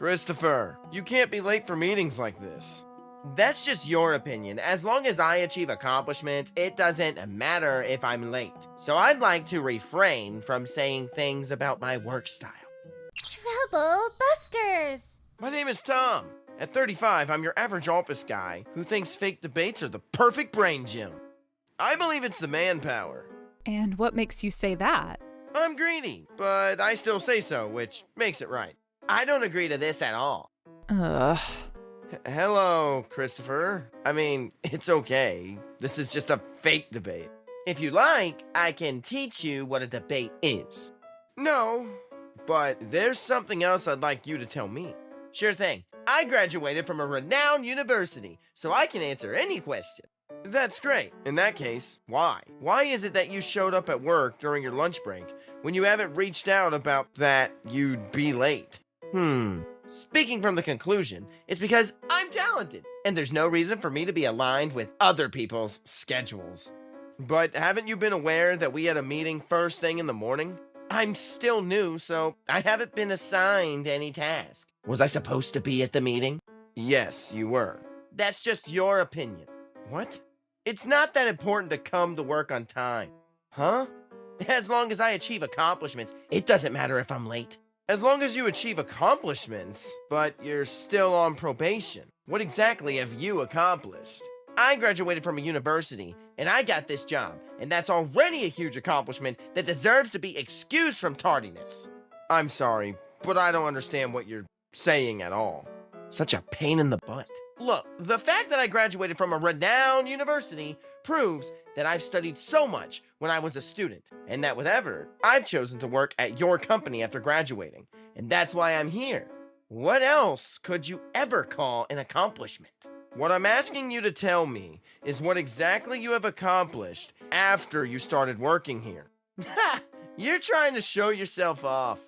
Christopher, you can't be late for meetings like this. That's just your opinion. As long as I achieve accomplishments, it doesn't matter if I'm late. So I'd like to refrain from saying things about my work style. Trouble Busters! My name is Tom. At 35, I'm your average office guy who thinks fake debates are the perfect brain gym. I believe it's the manpower. And what makes you say that? I'm greedy, but I still say so, which makes it right. I don't agree to this at all. Ugh. Hello, Christopher. I mean, it's okay. This is just a fake debate. If you like, I can teach you what a debate is. No, but there's something else I'd like you to tell me. Sure thing. I graduated from a renowned university, so I can answer any question. That's great. In that case, why? Why is it that you showed up at work during your lunch break when you haven't reached out about that you'd be late? Speaking from the conclusion, it's because I'm talented, and there's no reason for me to be aligned with other people's schedules. But haven't you been aware that we had a meeting first thing in the morning? I'm still new, so I haven't been assigned any task. Was I supposed to be at the meeting? Yes, you were. That's just your opinion. What? It's not that important to come to work on time. Huh? As long as I achieve accomplishments, it doesn't matter if I'm late. As long as you achieve accomplishments, but you're still on probation. What exactly have you accomplished? I graduated from a university, and I got this job, and that's already a huge accomplishment that deserves to be excused from tardiness. I'm sorry, but I don't understand what you're saying at all. Such a pain in the butt. Look, the fact that I graduated from a renowned university proves that I've studied so much when I was a student, and that with effort, I've chosen to work at your company after graduating, and that's why I'm here. What else could you ever call an accomplishment? What I'm asking you to tell me is what exactly you have accomplished after you started working here. Ha! You're trying to show yourself off.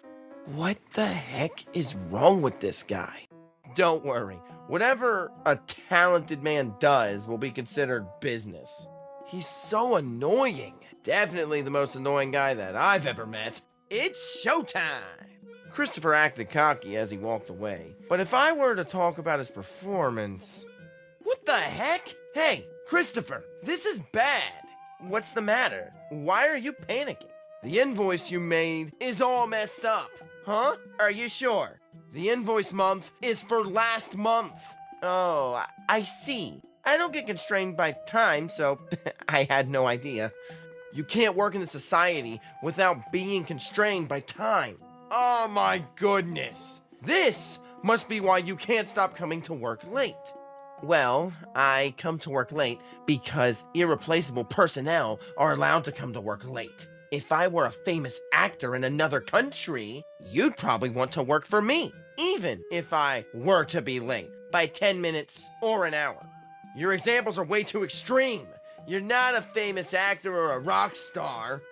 What the heck is wrong with this guy? Don't worry. Whatever a talented man does will be considered business. He's so annoying. Definitely the most annoying guy that I've ever met. It's showtime. Christopher acted cocky as he walked away. But if I were to talk about his performance... What the heck? Hey, Christopher, this is bad. What's the matter? Why are you panicking? The invoice you made is all messed up. Huh? Are you sure? The invoice month is for last month. Oh, I see. I don't get constrained by time, so I had no idea. You can't work in a society without being constrained by time. Oh my goodness. This must be why you can't stop coming to work late. Well, I come to work late because irreplaceable personnel are allowed to come to work late. If I were a famous actor in another country, you'd probably want to work for me, even if I were to be late by 10 minutes or an hour. Your examples are way too extreme. You're not a famous actor or a rock star.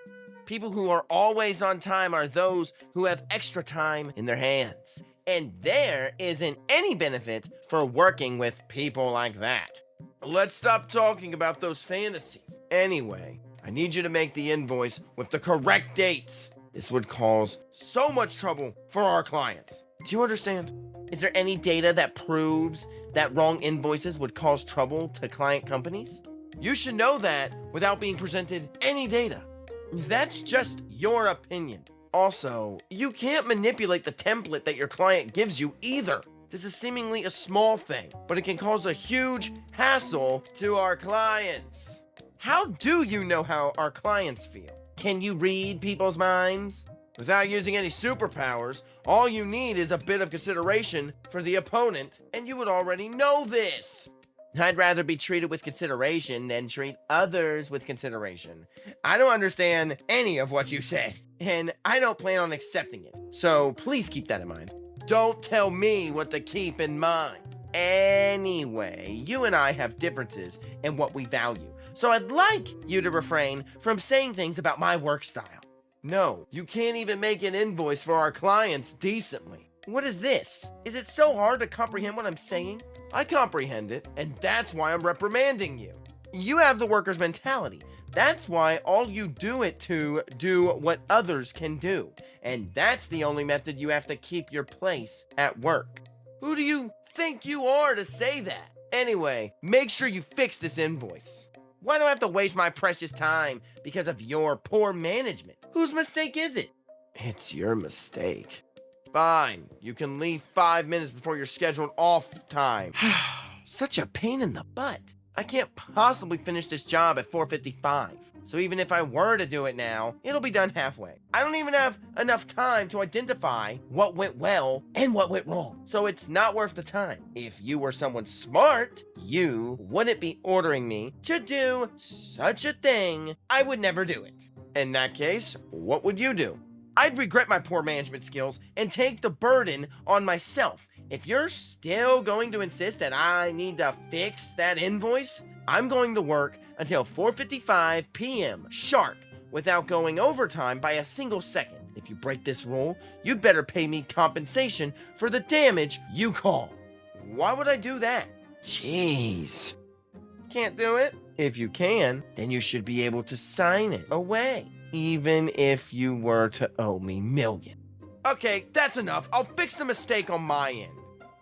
People who are always on time are those who have extra time in their hands. And there isn't any benefit for working with people like that. Let's stop talking about those fantasies. Anyway, I need you to make the invoice with the correct dates. This would cause so much trouble for our clients. Do you understand? Is there any data that proves that wrong invoices would cause trouble to client companies? You should know that without being presented any data. That's just your opinion. Also, you can't manipulate the template that your client gives you either. This is seemingly a small thing, but it can cause a huge hassle to our clients. How do you know how our clients feel? Can you read people's minds? Without using any superpowers, all you need is a bit of consideration for the opponent, and you would already know this. I'd rather be treated with consideration than treat others with consideration. I don't understand any of what you said, and I don't plan on accepting it. So please keep that in mind. Don't tell me what to keep in mind. Anyway, you and I have differences in what we value, so I'd like you to refrain from saying things about my work style. No, you can't even make an invoice for our clients decently. What is this? Is it so hard to comprehend what I'm saying? I comprehend it, and that's why I'm reprimanding you. You have the worker's mentality. That's why all you do it to do what others can do. And that's the only method you have to keep your place at work. Who do you think you are to say that? Anyway, make sure you fix this invoice. Why do I have to waste my precious time because of your poor management? Whose mistake is it? It's your mistake. Fine, you can leave 5 minutes before your scheduled off time. Such a pain in the butt. I can't possibly finish this job at 4:55. So even if I were to do it now, it'll be done halfway. I don't even have enough time to identify what went well and what went wrong. So it's not worth the time. If you were someone smart, you wouldn't be ordering me to do such a thing. I would never do it. In that case, what would you do? I'd regret my poor management skills and take the burden on myself. If you're still going to insist that I need to fix that invoice, I'm going to work until 4:55 p.m. sharp without going overtime by a single second. If you break this rule, you better pay me compensation for the damage you caused. Why would I do that? Jeez. Can't do it? If you can, then you should be able to sign it away, even if you were to owe me millions. Okay, that's enough. I'll fix the mistake on my end.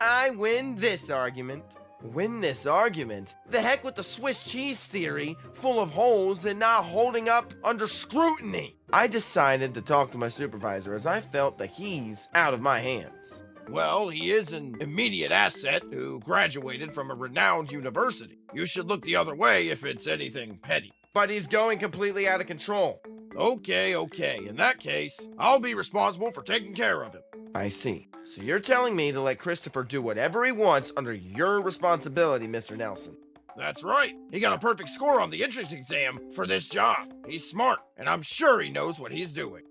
I win this argument. Win this argument? The heck with the Swiss cheese theory, full of holes and not holding up under scrutiny. I decided to talk to my supervisor as I felt that he's out of my hands. Well, he is an immediate asset who graduated from a renowned university. You should look the other way if it's anything petty. But he's going completely out of control. Okay. In that case, I'll be responsible for taking care of him. I see. So you're telling me to let Christopher do whatever he wants under your responsibility, Mr. Nelson. That's right. He got a perfect score on the entrance exam for this job. He's smart, and I'm sure he knows what he's doing.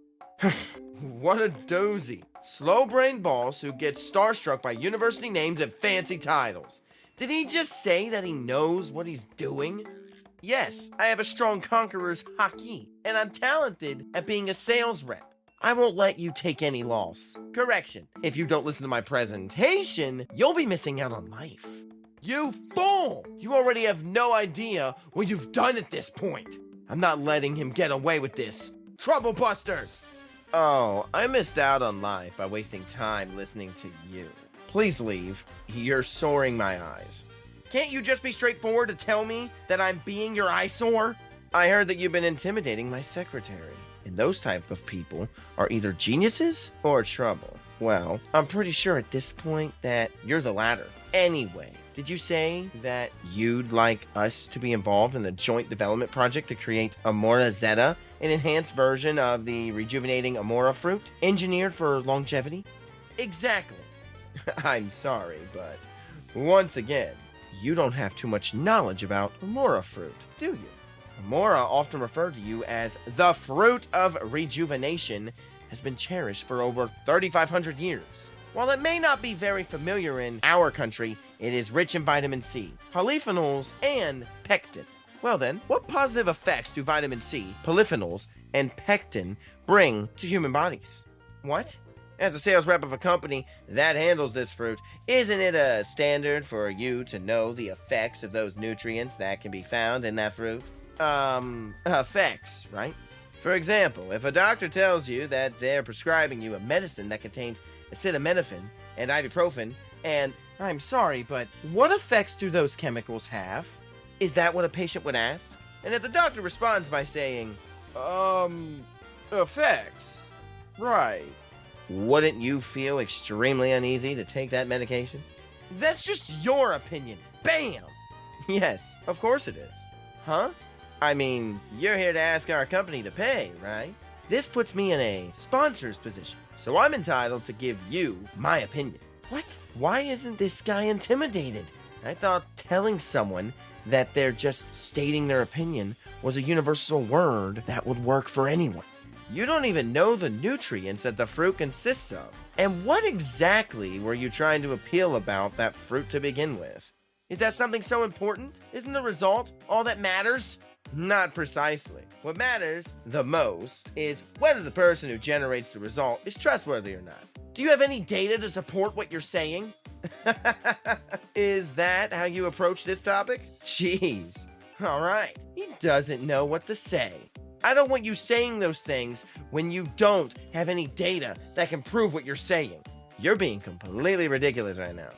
What a dozy. Slow-brained boss who gets starstruck by university names and fancy titles. Did he just say that he knows what he's doing? Yes, I have a strong conqueror's haki, and I'm talented at being a sales rep. I won't let you take any loss. Correction, if you don't listen to my presentation, you'll be missing out on life. You fool! You already have no idea what you've done at this point. I'm not letting him get away with this. Trouble busters! Oh, I missed out on life by wasting time listening to you. Please leave. You're soring my eyes. Can't you just be straightforward to tell me that I'm being your eyesore? I heard that you've been intimidating my secretary. And those type of people are either geniuses or trouble. Well, I'm pretty sure at this point that you're the latter. Anyway, did you say that you'd like us to be involved in a joint development project to create Amora Zeta, an enhanced version of the rejuvenating Amora fruit, engineered for longevity? Exactly. I'm sorry, but once again, you don't have too much knowledge about Amora fruit, do you? Amora, often referred to you as the fruit of rejuvenation, has been cherished for over 3,500 years. While it may not be very familiar in our country, it is rich in vitamin C, polyphenols, and pectin. Well then, what positive effects do vitamin C, polyphenols, and pectin bring to human bodies? What? As a sales rep of a company that handles this fruit, isn't it a standard for you to know the effects of those nutrients that can be found in that fruit? Effects, right? For example, if a doctor tells you that they're prescribing you a medicine that contains acetaminophen and ibuprofen, and I'm sorry, but what effects do those chemicals have? Is that what a patient would ask? And if the doctor responds by saying, Effects. Right. wouldn't you feel extremely uneasy to take that medication? That's just your opinion. Bam! Yes, of course it is. Huh? I mean, you're here to ask our company to pay, right? This puts me in a sponsor's position, so I'm entitled to give you my opinion. What? Why isn't this guy intimidated? I thought telling someone that they're just stating their opinion was a universal word that would work for anyone. You don't even know the nutrients that the fruit consists of. And what exactly were you trying to appeal about that fruit to begin with? Is that something so important? Isn't the result all that matters? Not precisely. What matters the most is whether the person who generates the result is trustworthy or not. Do you have any data to support what you're saying? Is that how you approach this topic? Jeez. Alright, he doesn't know what to say. I don't want you saying those things when you don't have any data that can prove what you're saying. You're being completely ridiculous right now.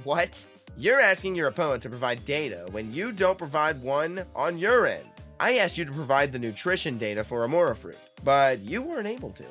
What? You're asking your opponent to provide data when you don't provide one on your end. I asked you to provide the nutrition data for Amora fruit, but you weren't able to.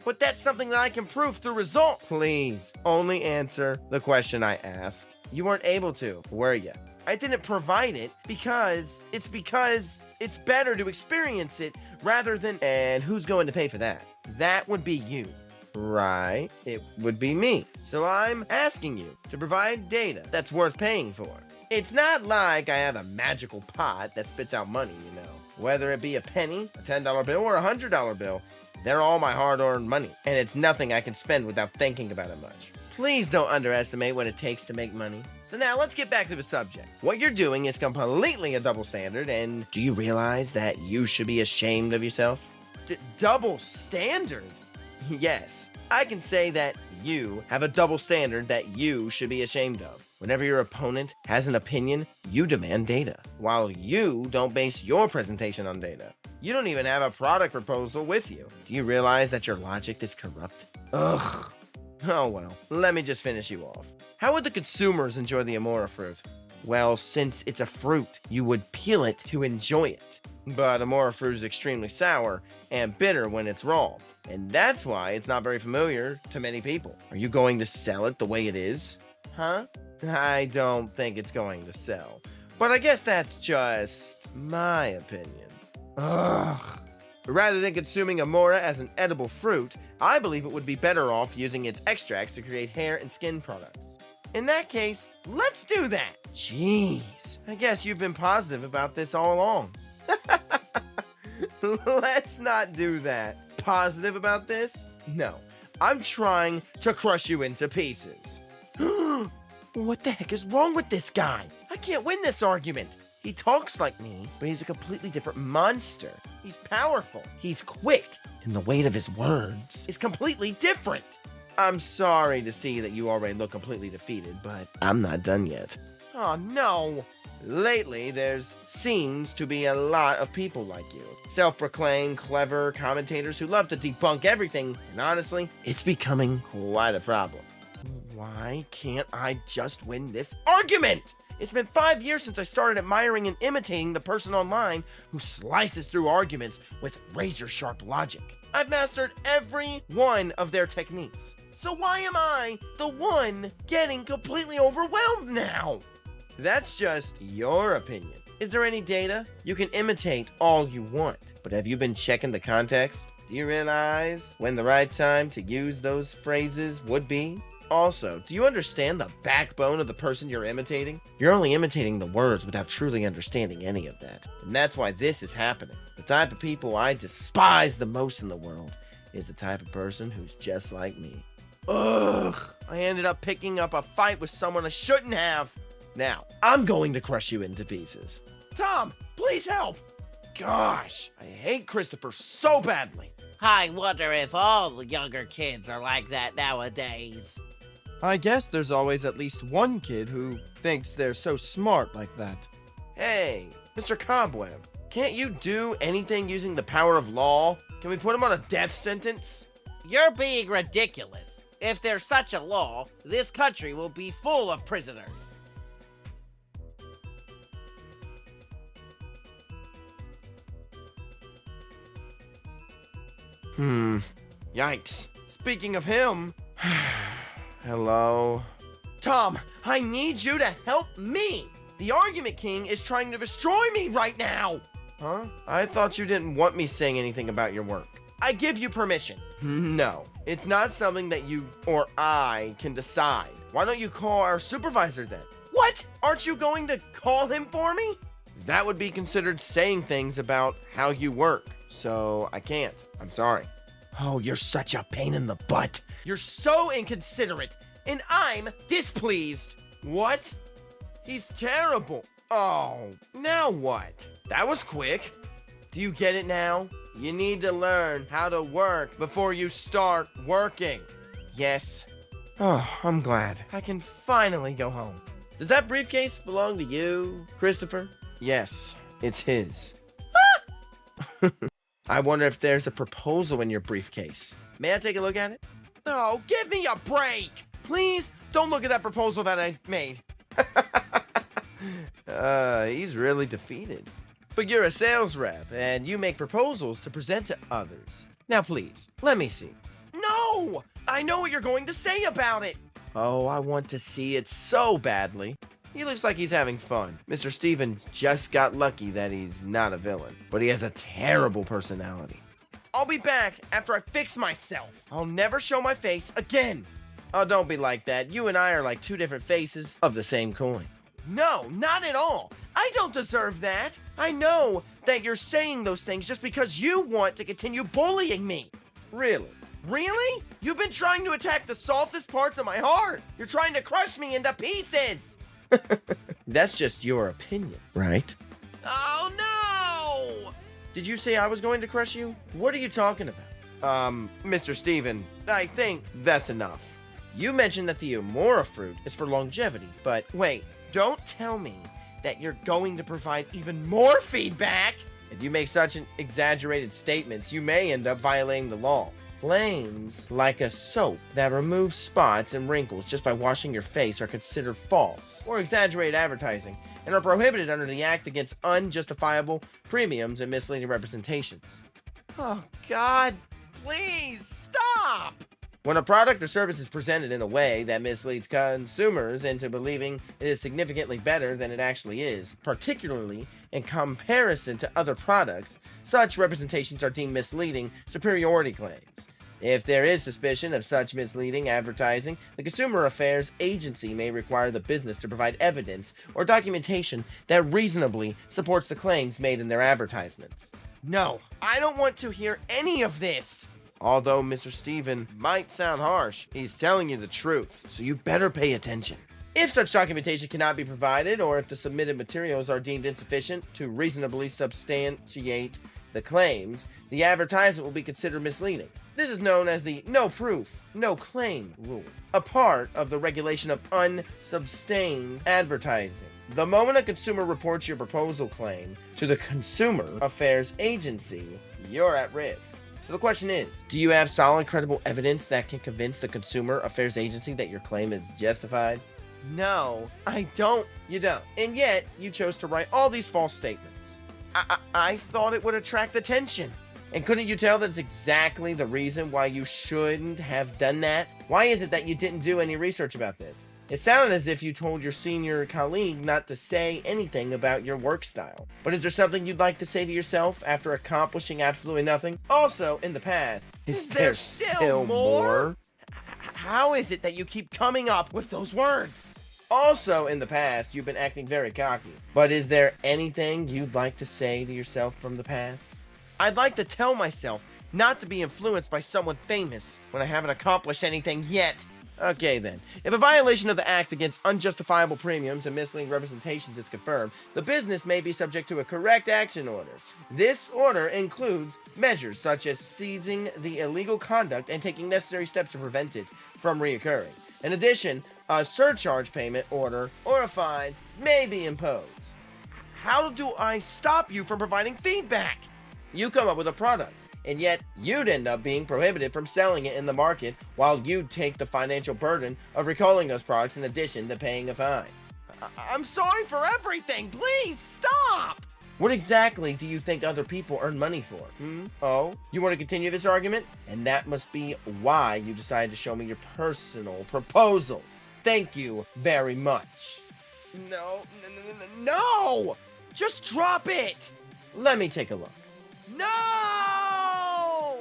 But that's something that I can prove through result. Please, only answer the question I asked. You weren't able to, were you? I didn't provide it because it's better to experience it rather than... And who's going to pay for that? That would be you. Right, it would be me. So I'm asking you to provide data that's worth paying for. It's not like I have a magical pot that spits out money, you know. Whether it be a penny, a $10 bill, or a $100 bill, they're all my hard-earned money, and it's nothing I can spend without thinking about it much. Please don't underestimate what it takes to make money. So now let's get back to the subject. What you're doing is completely a double standard, and do you realize that you should be ashamed of yourself? Double standard? Yes, I can say that you have a double standard that you should be ashamed of. Whenever your opponent has an opinion, you demand data, while you don't base your presentation on data. You don't even have a product proposal with you. Do you realize that your logic is corrupt? Ugh. Oh well, let me just finish you off. How would the consumers enjoy the Amora fruit? Well, since it's a fruit, you would peel it to enjoy it. But Amora fruit is extremely sour and bitter when it's raw, and that's why it's not very familiar to many people. Are you going to sell it the way it is? Huh? I don't think it's going to sell, but I guess that's just my opinion. Ugh. Rather than consuming Amora as an edible fruit, I believe it would be better off using its extracts to create hair and skin products. In that case, let's do that. Jeez, I guess you've been positive about this all along. Let's not do that. Positive about this? No, I'm trying to crush you into pieces. What the heck is wrong with this guy? I can't win this argument. He talks like me, but he's a completely different monster. He's powerful. He's quick. And the weight of his words is completely different. I'm sorry to see that you already look completely defeated, but I'm not done yet. Oh no. Lately, there's seems to be a lot of people like you. Self-proclaimed, clever commentators who love to debunk everything. And honestly, it's becoming quite a problem. Why can't I just win this argument? It's been 5 years since I started admiring and imitating the person online who slices through arguments with razor-sharp logic. I've mastered every one of their techniques. So why am I the one getting completely overwhelmed now? That's just your opinion. Is there any data? You can imitate all you want, but have you been checking the context? Do you realize when the right time to use those phrases would be? Also, do you understand the backbone of the person you're imitating? You're only imitating the words without truly understanding any of that. And that's why this is happening. The type of people I despise the most in the world is the type of person who's just like me. Ugh, I ended up picking up a fight with someone I shouldn't have. Now, I'm going to crush you into pieces. Tom, please help. Gosh, I hate Christopher so badly. I wonder if all the younger kids are like that nowadays. I guess there's always at least one kid who thinks they're so smart like that. Hey, Mr. Cobweb, can't you do anything using the power of law? Can we put him on a death sentence? You're being ridiculous. If there's such a law, this country will be full of prisoners. Yikes. Speaking of him... Hello? Tom, I need you to help me! The Argument King is trying to destroy me right now! Huh? I thought you didn't want me saying anything about your work. I give you permission. No, it's not something that you or I can decide. Why don't you call our supervisor then? What? Aren't you going to call him for me? That would be considered saying things about how you work, so I can't. I'm sorry. Oh, you're such a pain in the butt. You're so inconsiderate, and I'm displeased. What? He's terrible. Oh, now what? That was quick. Do you get it now? You need to learn how to work before you start working. Yes. Oh, I'm glad. I can finally go home. Does that briefcase belong to you, Christopher? Yes, it's his. I wonder if there's a proposal in your briefcase. May I take a look at it? Oh, give me a break! Please don't look at that proposal that I made. He's really defeated. But you're a sales rep, and you make proposals to present to others. Now please, let me see. No! I know what you're going to say about it! Oh, I want to see it so badly. He looks like he's having fun. Mr. Steven just got lucky that he's not a villain, but he has a terrible personality. I'll be back after I fix myself. I'll never show my face again. Oh, don't be like that. You and I are like two different faces of the same coin. No, not at all. I don't deserve that. I know that you're saying those things just because you want to continue bullying me. Really? Really? You've been trying to attack the softest parts of my heart. You're trying to crush me into pieces. That's just your opinion, right? Oh no! Did you say I was going to crush you? What are you talking about? Mr. Steven, I think that's enough. You mentioned that the Amora fruit is for longevity, but wait, don't tell me that you're going to provide even more feedback. If you make such exaggerated statements, you may end up violating the law. Claims like a soap that removes spots and wrinkles just by washing your face are considered false or exaggerated advertising and are prohibited under the Act Against Unjustifiable Premiums and Misleading Representations. Oh, God, please stop! When a product or service is presented in a way that misleads consumers into believing it is significantly better than it actually is, particularly in comparison to other products, such representations are deemed misleading superiority claims. If there is suspicion of such misleading advertising, the Consumer Affairs Agency may require the business to provide evidence or documentation that reasonably supports the claims made in their advertisements. No, I don't want to hear any of this! Although Mr. Steven might sound harsh, he's telling you the truth, so you better pay attention. If such documentation cannot be provided, or if the submitted materials are deemed insufficient to reasonably substantiate the claims, the advertisement will be considered misleading. This is known as the no proof, no claim rule, a part of the regulation of unsubstantiated advertising. The moment a consumer reports your proposal claim to the Consumer Affairs Agency, you're at risk. So the question is, do you have solid, credible evidence that can convince the Consumer Affairs Agency that your claim is justified? No, I don't. You don't. And yet, you chose to write all these false statements. I thought it would attract attention. And couldn't you tell that's exactly the reason why you shouldn't have done that? Why is it that you didn't do any research about this? It sounded as if you told your senior colleague not to say anything about your work style. But is there something you'd like to say to yourself after accomplishing absolutely nothing? Also, in the past, is there still more? How is it that you keep coming up with those words? Also, in the past, you've been acting very cocky. But is there anything you'd like to say to yourself from the past? I'd like to tell myself not to be influenced by someone famous when I haven't accomplished anything yet. Okay then, if a violation of the Act Against Unjustifiable Premiums and Misleading Representations is confirmed, the business may be subject to a correct action order. This order includes measures such as seizing the illegal conduct and taking necessary steps to prevent it from reoccurring. In addition, a surcharge payment order or a fine may be imposed. How do I stop you from providing feedback? You come up with a product, and yet you'd end up being prohibited from selling it in the market while you'd take the financial burden of recalling those products in addition to paying a fine. I'm sorry for everything. Please stop. What exactly do you think other people earn money for? Oh, you want to continue this argument? And that must be why you decided to show me your personal proposals. Thank you very much. No! Just drop it! Let me take a look. No!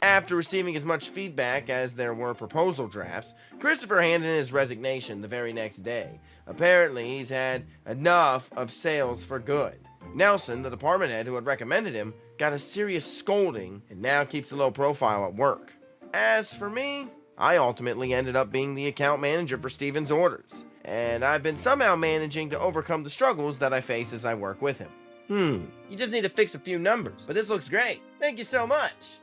After receiving as much feedback as there were proposal drafts, Christopher handed in his resignation the very next day. Apparently, he's had enough of sales for good. Nelson, the department head who had recommended him, got a serious scolding and now keeps a low profile at work. As for me, I ultimately ended up being the account manager for Steven's orders, and I've been somehow managing to overcome the struggles that I face as I work with him. You just need to fix a few numbers, but this looks great. Thank you so much.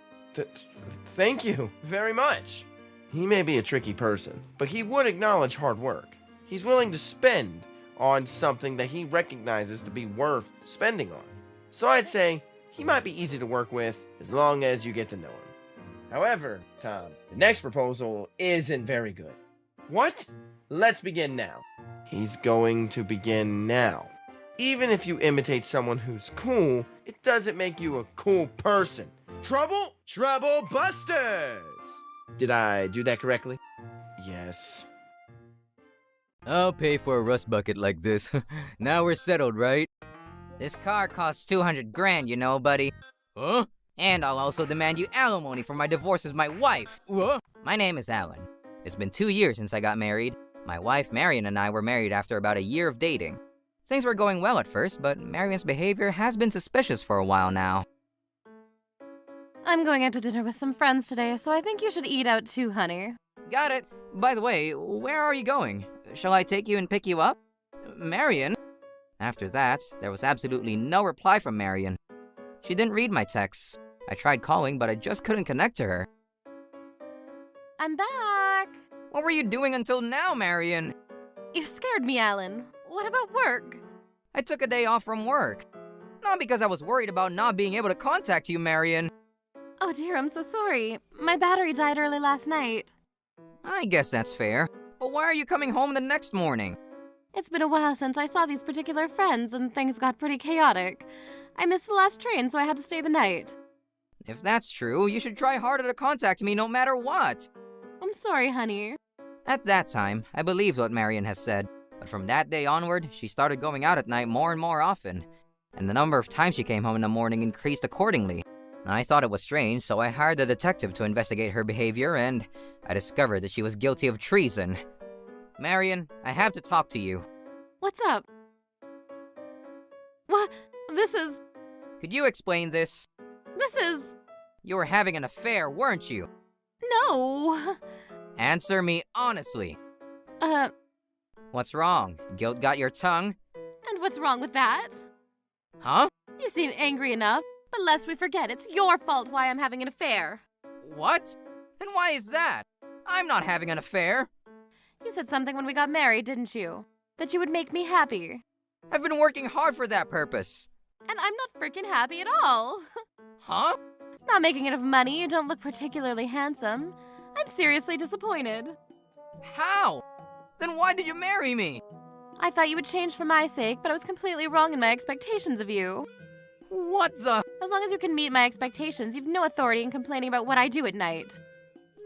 Thank you very much. He may be a tricky person, but he would acknowledge hard work. He's willing to spend on something that he recognizes to be worth spending on. So I'd say he might be easy to work with as long as you get to know him. However, Tom, the next proposal isn't very good. What? let's begin now. He's going to begin now. Even if you imitate someone who's cool, it doesn't make you a cool person. Trouble? Trouble Busters! Did I do that correctly? Yes. I'll pay for a rust bucket like this. Now we're settled, right? This car costs 200 grand, you know, buddy. Huh? And I'll also demand you alimony for my divorce with my wife. What? My name is Alan. It's been 2 years since I got married. My wife, Marion, and I were married after about a year of dating. Things were going well at first, but Marion's behavior has been suspicious for a while now. I'm going out to dinner with some friends today, so I think you should eat out too, honey. Got it. By the way, where are you going? Shall I take you and pick you up? Marion? After that, there was absolutely no reply from Marion. She didn't read my texts. I tried calling, but I just couldn't connect to her. I'm back. What were you doing until now, Marion? You scared me, Alan. What about work? I took a day off from work. Not because I was worried about not being able to contact you, Marion. Oh dear, I'm so sorry. My battery died early last night. I guess that's fair. But why are you coming home the next morning? It's been a while since I saw these particular friends, and things got pretty chaotic. I missed the last train, so I had to stay the night. If that's true, you should try harder to contact me no matter what. I'm sorry, honey. At that time, I believed what Marion has said. But from that day onward, she started going out at night more and more often. And the number of times she came home in the morning increased accordingly. I thought it was strange, so I hired a detective to investigate her behavior, and I discovered that she was guilty of treason. Marion, I have to talk to you. What's up? What? This is... Could you explain this? This is... You were having an affair, weren't you? No. Answer me honestly. Uh, What's wrong? Guilt got your tongue? and what's wrong with that? Huh? You seem angry enough, but lest we forget, it's your fault why I'm having an affair. What? And why is that? I'm not having an affair. You said something when we got married, didn't you? That you would make me happy. I've been working hard for that purpose. And I'm not freaking happy at all. Huh? Not making enough money, you don't look particularly handsome. I'm seriously disappointed. How? Then why did you marry me? I thought you would change for my sake, but I was completely wrong in my expectations of you. What the? As long as you can meet my expectations, you've no authority in complaining about what I do at night.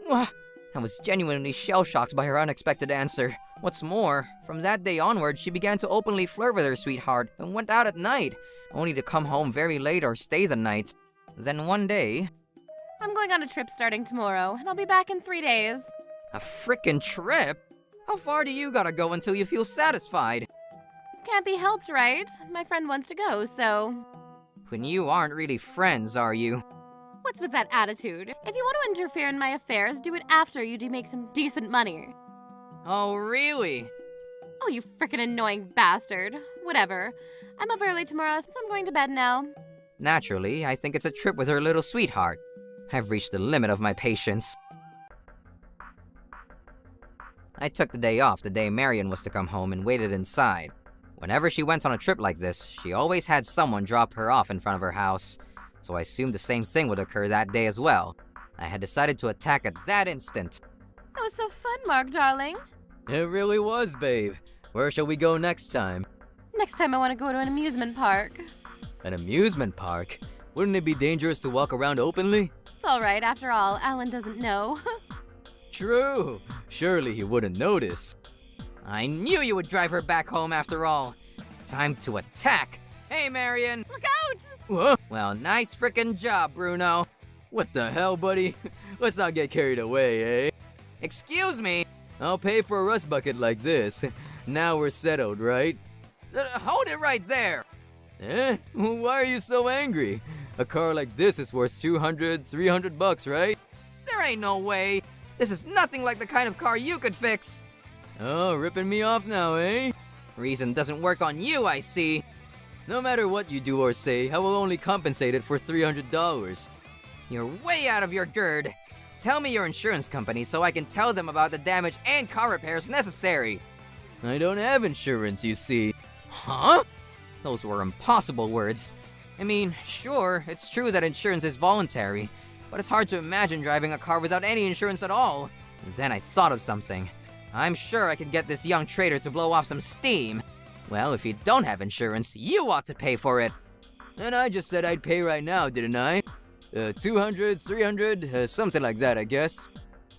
Wha- I was genuinely shell-shocked by her unexpected answer. What's more, from that day onward, she began to openly flirt with her sweetheart and went out at night, only to come home very late or stay the night. Then one day... I'm going on a trip starting tomorrow, and I'll be back in 3 days. A frickin' trip? How far do you gotta go until you feel satisfied? Can't be helped, right? My friend wants to go, so... When you aren't really friends, are you? What's with that attitude? If you want to interfere in my affairs, do it after you do make some decent money. Oh, really? Oh, you frickin' annoying bastard. Whatever. I'm up early tomorrow, so I'm going to bed now. Naturally, I think it's a trip with her little sweetheart. I've reached the limit of my patience. I took the day off the day Marion was to come home and waited inside. Whenever she went on a trip like this, she always had someone drop her off in front of her house, so I assumed the same thing would occur that day as well. I had decided to attack at that instant. That was so fun, Mark, darling. It really was, babe. Where shall we go next time? Next time I want to go to an amusement park. An amusement park? Wouldn't it be dangerous to walk around openly? It's all right, after all, Alan doesn't know. True. Surely he wouldn't notice. I knew you would drive her back home after all. Time to attack. Hey, Marion. Look out! What? Well, nice frickin' job, Bruno. What the hell, buddy? Let's not get carried away, eh? Excuse me. I'll pay for a rust bucket like this. Now we're settled, right? Hold it right there. Eh? Why are you so angry? A car like this is worth $200-300, right? There ain't no way. This is nothing like the kind of car you could fix. Oh, ripping me off now, eh? Reason doesn't work on you, I see. No matter what you do or say, I will only compensate it for $300. You're way out of your gird. Tell me your insurance company so I can tell them about the damage and car repairs necessary. I don't have insurance, you see. Huh? Those were impossible words. I mean, sure, it's true that insurance is voluntary, but it's hard to imagine driving a car without any insurance at all. Then I thought of something. I'm sure I could get this young traitor to blow off some steam. Well, if you don't have insurance, you ought to pay for it. And I just said I'd pay right now, didn't I? 200, 300, something like that, I guess.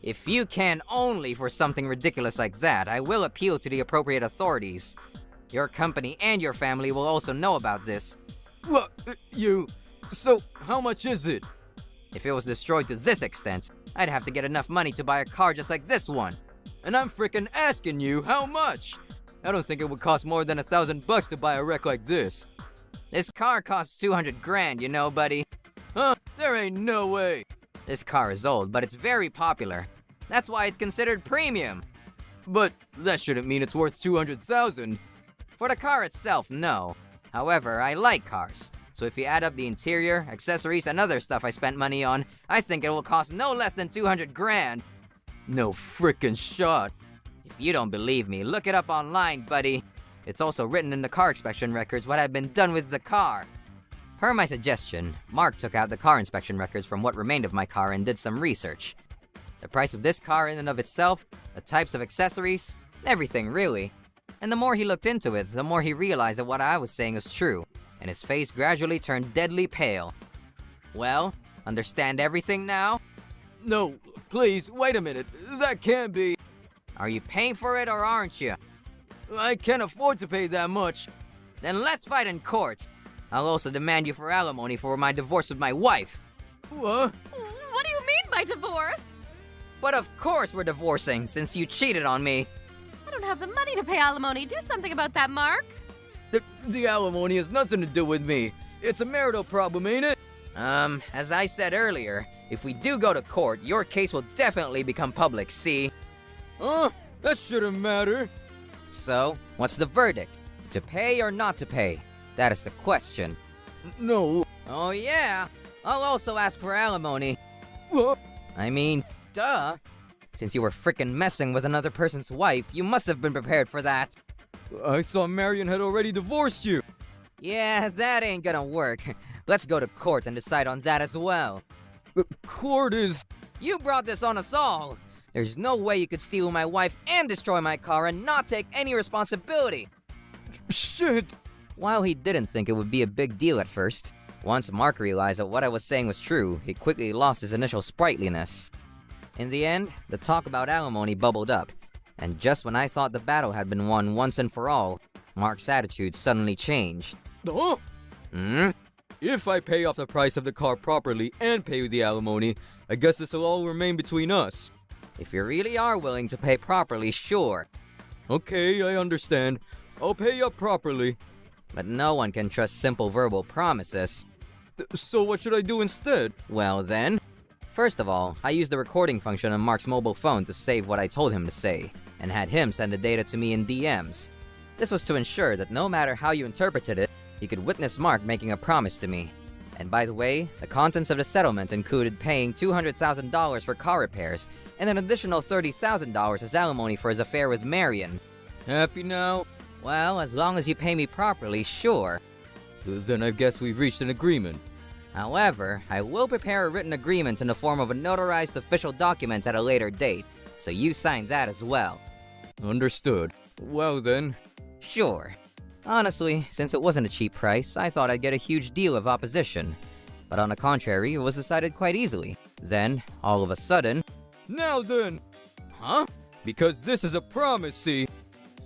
If you can only for something ridiculous like that, I will appeal to the appropriate authorities. Your company and your family will also know about this. What? So, how much is it? If it was destroyed to this extent, I'd have to get enough money to buy a car just like this one. And I'm frickin' asking you, how much? I don't think it would cost more than $1,000 to buy a wreck like this. This car costs 200 grand, you know, buddy. Huh? There ain't no way. This car is old, but it's very popular. That's why it's considered premium. But that shouldn't mean it's worth 200,000. For the car itself, no. However, I like cars. So if you add up the interior, accessories, and other stuff I spent money on, I think it will cost no less than 200 grand. No frickin' shot. If you don't believe me, look it up online, buddy. It's also written in the car inspection records what had been done with the car. Per my suggestion, Mark took out the car inspection records from what remained of my car and did some research. The price of this car in and of itself, the types of accessories, everything really. And the more he looked into it, the more he realized that what I was saying was true, and his face gradually turned deadly pale. Well, understand everything now? No, please, wait a minute. That can't be. Are you paying for it or aren't you? I can't afford to pay that much. Then let's fight in court. I'll also demand you for alimony for my divorce with my wife. What? What do you mean by divorce? But of course we're divorcing, since you cheated on me. I don't have the money to pay alimony. Do something about that, Mark. The alimony has nothing to do with me. It's a marital problem, ain't it? As I said earlier, if we do go to court, your case will definitely become public, see? Huh? That shouldn't matter. So, what's the verdict? To pay or not to pay? That is the question. No. Oh yeah, I'll also ask for alimony. What? I mean, duh. Since you were frickin' messing with another person's wife, you must have been prepared for that. I thought Marion had already divorced you. Yeah, that ain't gonna work. Let's go to court and decide on that as well. Court is... You brought this on us all. There's no way you could steal my wife and destroy my car and not take any responsibility. Shit. While he didn't think it would be a big deal at first, once Mark realized that what I was saying was true, he quickly lost his initial sprightliness. In the end, the talk about alimony bubbled up, and just when I thought the battle had been won once and for all, Mark's attitude suddenly changed. Huh? If I pay off the price of the car properly and pay you the alimony, I guess this will all remain between us. If you really are willing to pay properly, sure. Okay, I understand. I'll pay up properly. But no one can trust simple verbal promises. So what should I do instead? Well then, first of all, I used the recording function on Mark's mobile phone to save what I told him to say, and had him send the data to me in DMs. This was to ensure that no matter how you interpreted it, you could witness Mark making a promise to me. And by the way, the contents of the settlement included paying $200,000 for car repairs, and an additional $30,000 as alimony for his affair with Marion. Happy now? Well, as long as you pay me properly, sure. Then I guess we've reached an agreement. However, I will prepare a written agreement in the form of a notarized official document at a later date, so you sign that as well. Understood. Well then. Sure. Honestly, since it wasn't a cheap price, I thought I'd get a huge deal of opposition. But on the contrary, it was decided quite easily. Then, all of a sudden... Now then! Huh? Because this is a promise, see?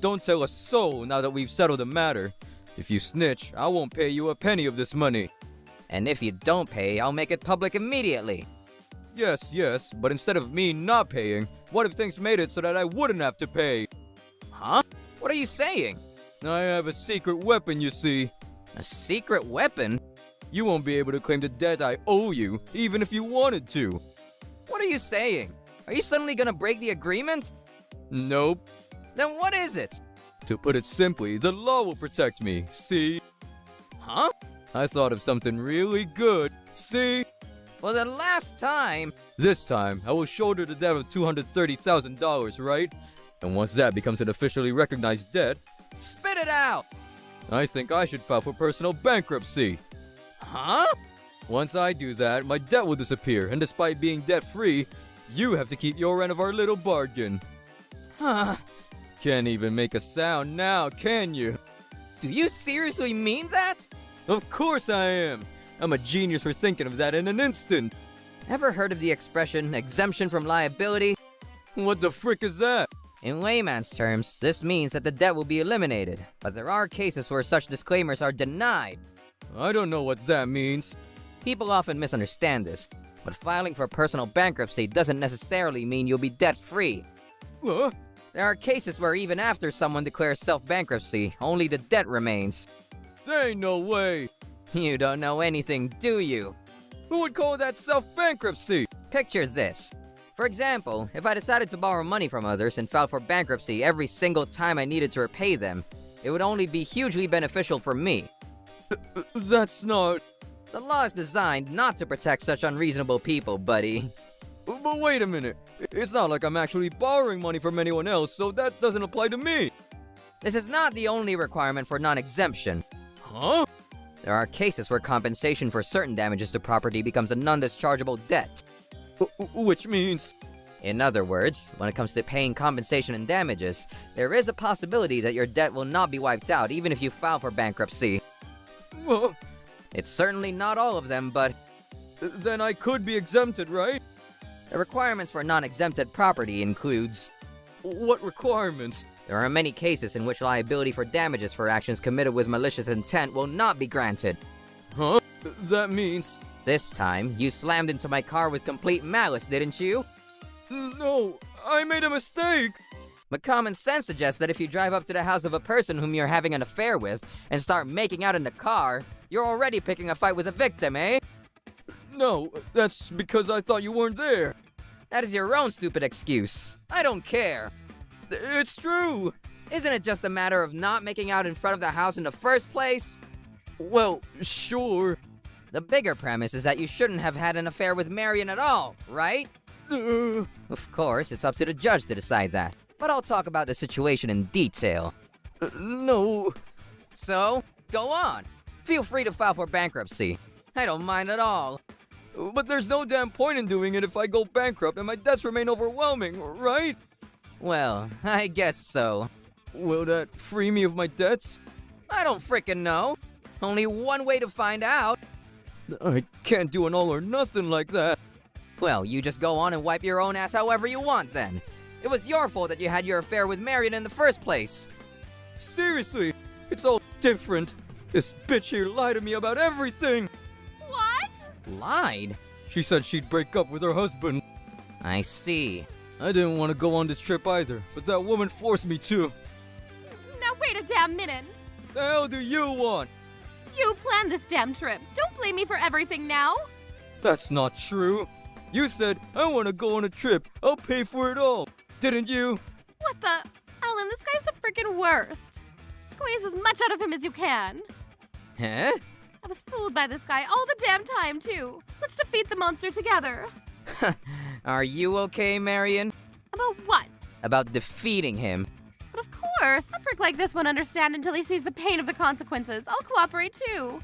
Don't tell a soul now that we've settled the matter. If you snitch, I won't pay you a penny of this money. And if you don't pay, I'll make it public immediately. Yes, but instead of me not paying, what if things made it so that I wouldn't have to pay? Huh? What are you saying? I have a secret weapon, you see. A secret weapon? You won't be able to claim the debt I owe you, even if you wanted to. What are you saying? Are you suddenly gonna break the agreement? Nope. Then what is it? To put it simply, the law will protect me, see? Huh? I thought of something really good, see? For the last time... This time, I will shoulder the debt of $230,000, right? And once that becomes an officially recognized debt, Spit it out! I think I should file for personal bankruptcy. Huh? Once I do that, my debt will disappear, and despite being debt-free, you have to keep your end of our little bargain. Can't even make a sound now, can you? Do you seriously mean that? Of course I am. I'm a genius for thinking of that in an instant. Ever heard of the expression exemption from liability? What the frick is that? In layman's terms, this means that the debt will be eliminated, but there are cases where such disclaimers are denied. I don't know what that means. People often misunderstand this, but filing for personal bankruptcy doesn't necessarily mean you'll be debt-free. Huh? There are cases where even after someone declares self-bankruptcy, only the debt remains. There ain't no way. You don't know anything, do you? Who would call that self-bankruptcy? Picture this. For example, if I decided to borrow money from others and filed for bankruptcy every single time I needed to repay them, it would only be hugely beneficial for me. That's not... The law is designed not to protect such unreasonable people, buddy. But wait a minute. It's not like I'm actually borrowing money from anyone else, so that doesn't apply to me. This is not the only requirement for non-exemption. Huh? There are cases where compensation for certain damages to property becomes a non-dischargeable debt. Which means... In other words, when it comes to paying compensation and damages, there is a possibility that your debt will not be wiped out even if you file for bankruptcy. Well, It's certainly not all of them, but then I could be exempted, right? the requirements for non-exempted property includes... What requirements? There are many cases in which liability for damages for actions committed with malicious intent will not be granted. Huh? That means... This time, you slammed into my car with complete malice, didn't you? No, I made a mistake. But common sense suggests that if you drive up to the house of a person whom you're having an affair with and start making out in the car, you're already picking a fight with the victim, eh? No, that's because I thought you weren't there. That is your own stupid excuse. I don't care. It's true. Isn't it just a matter of not making out in front of the house in the first place? Well, sure. The bigger premise is that you shouldn't have had an affair with Marion at all, right? Of course, it's up to the judge to decide that. But I'll talk about the situation in detail. No. So, go on. Feel free to file for bankruptcy. I don't mind at all. But there's no damn point in doing it if I go bankrupt and my debts remain overwhelming, right? Well, I guess so. Will that free me of my debts? I don't frickin' know. Only one way to find out. I can't do an all or nothing like that. Well, you just go on and wipe your own ass however you want then. It was your fault that you had your affair with Marion in the first place. Seriously, it's all different. This bitch here lied to me about everything. What? Lied? She said she'd break up with her husband. I see. I didn't want to go on this trip either, but that woman forced me to. Now wait a damn minute. The hell do you want? You planned this damn trip. Don't blame me for everything now. That's not true. You said, I want to go on a trip. I'll pay for it all. Didn't you? What the? Alan, this guy's the freaking worst. Squeeze as much out of him as you can. Huh? I was fooled by this guy all the damn time, too. Let's defeat the monster together. Are you okay, Marion? About what? About defeating him. But of course, a prick like this won't understand until he sees the pain of the consequences. I'll cooperate, too.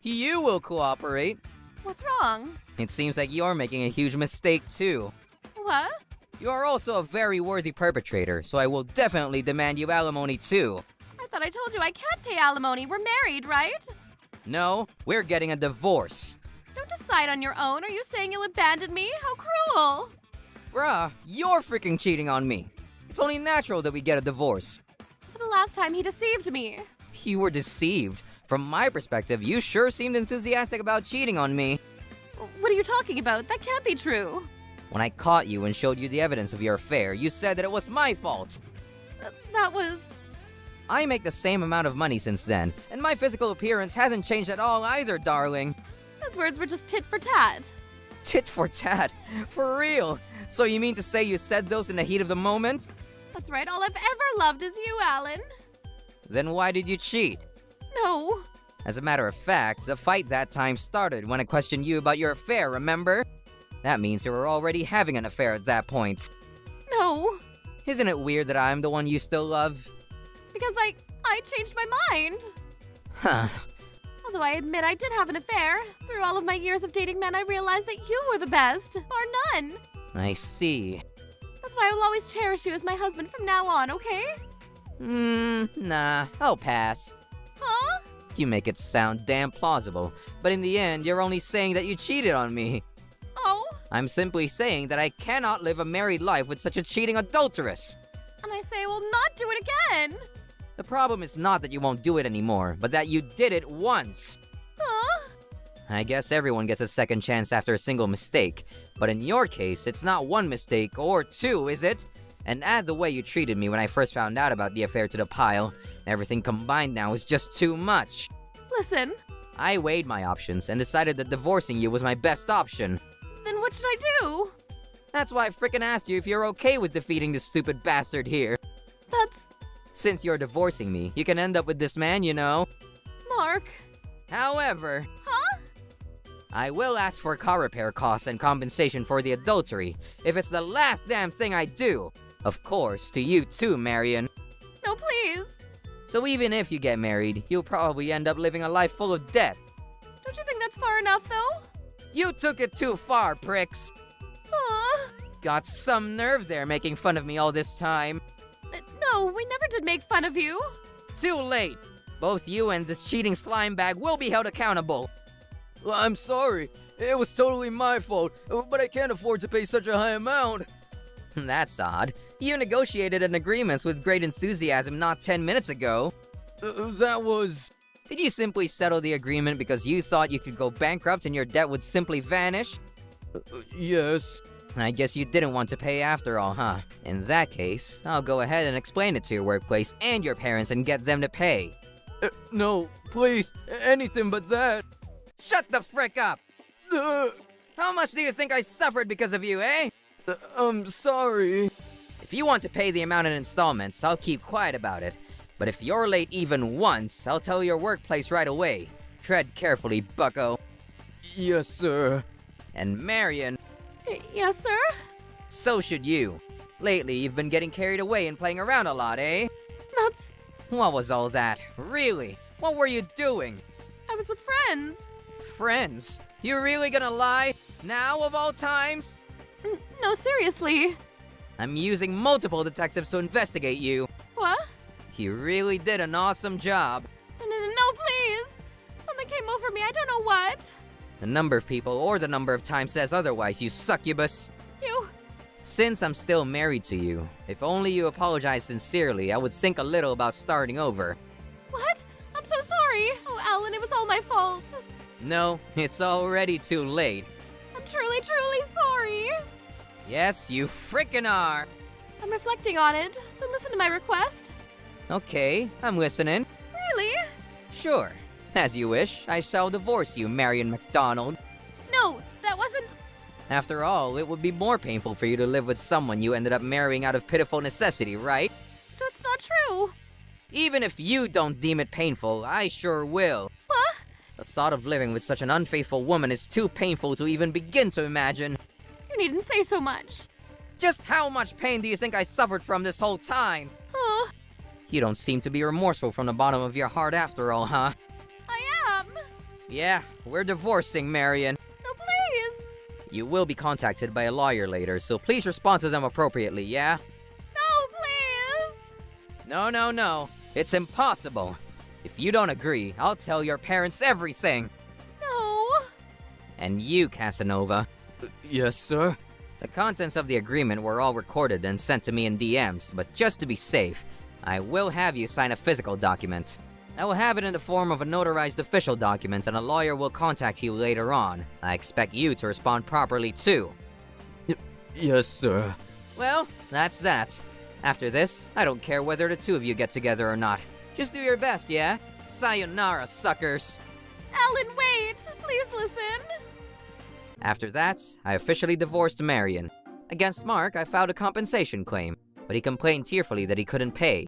You will cooperate. What's wrong? It seems like you're making a huge mistake, too. What? You're also a very worthy perpetrator, so I will definitely demand you alimony, too. I thought I told you I can't pay alimony. We're married, right? No, we're getting a divorce. Don't decide on your own. Are you saying you'll abandon me? How cruel. Bruh, you're freaking cheating on me. It's only natural that we get a divorce. For the last time, he deceived me. You were deceived. From my perspective, you sure seemed enthusiastic about cheating on me. What are you talking about? That can't be true. When I caught you and showed you the evidence of your affair, you said that it was my fault. That was... I make the same amount of money since then, and my physical appearance hasn't changed at all either, darling. Those words were just tit for tat. Tit for tat? For real? So you mean to say you said those in the heat of the moment? That's right, all I've ever loved is you, Alan. Then why did you cheat? No. As a matter of fact, the fight that time started when I questioned you about your affair, remember? That means you were already having an affair at that point. No. Isn't it weird that I'm the one you still love? Because I changed my mind. Huh. Although I admit I did have an affair. Through all of my years of dating men, I realized that you were the best, bar none. I see. The That's why I will always cherish you as my husband from now on, okay? Nah, I'll pass. Huh? You make it sound damn plausible, but in the end, you're only saying that you cheated on me. Oh, I'm simply saying that I cannot live a married life with such a cheating adulteress. and I say I will not do it again. The problem is not that you won't do it anymore, but that you did it once. Huh? I guess everyone gets a second chance after a single mistake, but in your case, it's not one mistake or two, is it? And add the way you treated me when I first found out about the affair to the pile. Everything combined now is just too much. Listen, I weighed my options and decided that divorcing you was my best option. then what should I do? That's why I frickin' asked you if you're okay with defeating this stupid bastard here. That's Since you're divorcing me, you can end up with this man, you know. Mark. However, Huh? I will ask for car repair costs and compensation for the adultery if it's the last damn thing I do. Of course, to you too, Marion. No, please. So even if you get married, you'll probably end up living a life full of death. Don't you think that's far enough, though? You took it too far, pricks. Huh? Got some nerve there making fun of me all this time. No, we never did make fun of you. Too late. Both you and this cheating slime bag will be held accountable. Well, I'm sorry. It was totally my fault, but I can't afford to pay such a high amount. That's odd. You negotiated an agreement with great enthusiasm not 10 minutes ago. That was... Did you simply settle the agreement because you thought you could go bankrupt and your debt would simply vanish? yes. I guess you didn't want to pay after all, huh? In that case, I'll go ahead and explain it to your workplace and your parents and get them to pay. No, please, anything but that. Shut the frick up! Uh, How much do you think I suffered because of you, eh? I'm sorry. If you want to pay the amount in installments, I'll keep quiet about it. But if you're late even once, I'll tell your workplace right away. Tread carefully, bucko. Yes, sir. And Marion, Yes, sir? so should you. Lately, you've been getting carried away and playing around a lot, eh? That's... What was all that? Really? What were you doing? I was with friends. Friends? You really gonna lie? Now of all times? No, seriously. I'm using multiple detectives to investigate you. What? You really did an awesome job. No, please. Something came over me. I don't know what. The number of people or the number of times says otherwise, you succubus. You... Since I'm still married to you, if only you apologize sincerely, I would think a little about starting over. What? I'm so sorry. Oh, Alan, it was all my fault. No, it's already too late. I'm truly, truly sorry. Yes, you frickin' are! I'm reflecting on it, so listen to my request. Okay, I'm listening. Really? Sure. As you wish, I shall divorce you, Marion McDonald. No, that wasn't... After all, it would be more painful for you to live with someone you ended up marrying out of pitiful necessity, right? That's not true. Even if you don't deem it painful, I sure will. What? The thought of living with such an unfaithful woman is too painful to even begin to imagine. You needn't say so much. Just how much pain do you think I suffered from this whole time? Huh? You don't seem to be remorseful from the bottom of your heart after all, huh? I am. Yeah, we're divorcing, Marion. No, please. You will be contacted by a lawyer later, so please respond to them appropriately, yeah? No, please. No. It's impossible. If you don't agree, I'll tell your parents everything. No. And you, Casanova. Yes, sir. The contents of the agreement were all recorded and sent to me in DMs, but just to be safe, I will have you sign a physical document. I will have it in the form of a notarized official document, and a lawyer will contact you later on. I expect you to respond properly too. Yes, sir. Well, that's that. After this, I don't care whether the two of you get together or not. Just do your best, yeah? Sayonara, suckers. Alan, wait. Please listen. After that, I officially divorced Marion. Against Mark, I filed a compensation claim, but he complained tearfully that he couldn't pay.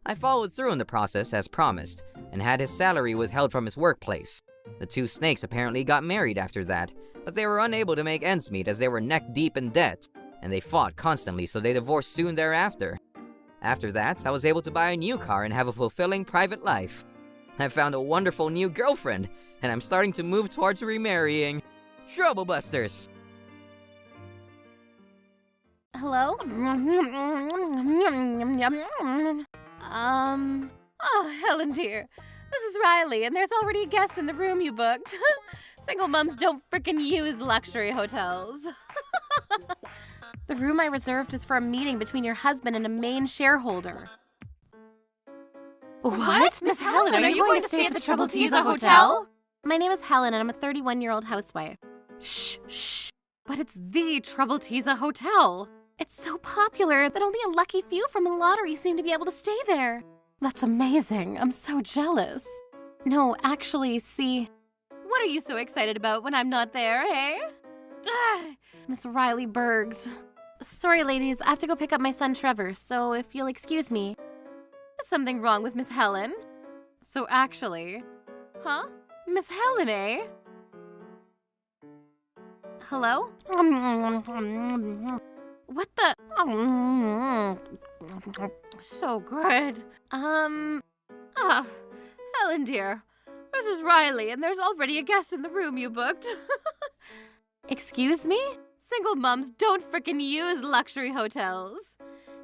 I followed through in the process as promised, and had his salary withheld from his workplace. The two snakes apparently got married after that, but they were unable to make ends meet as they were neck deep in debt, and they fought constantly, so they divorced soon thereafter. After that, I was able to buy a new car and have a fulfilling private life. I found a wonderful new girlfriend, and I'm starting to move towards remarrying. Trouble Busters! Hello? Oh, Helen dear. This is Riley, and there's already a guest in the room you booked. Single moms don't frickin' use luxury hotels. The room I reserved is for a meeting between your husband and a main shareholder. What? Miss Helen, are you going to stay at the Trouble Teaser Hotel? My name is Helen, and I'm a 31-year-old housewife. Shh. But it's the Trouble Teaser Hotel. It's so popular that only a lucky few from the lottery seem to be able to stay there. That's amazing. I'm so jealous. No, actually, see... What are you so excited about when I'm not there, hey? Miss Riley Bergs. Sorry, ladies, I have to go pick up my son Trevor, so if you'll excuse me. There's something wrong with Miss Helen. So actually... Huh? Miss Helen, eh? Hello? What the? So good. Helen dear, this is Riley, and there's already a guest in the room you booked. Excuse me? Single mums don't frickin' use luxury hotels.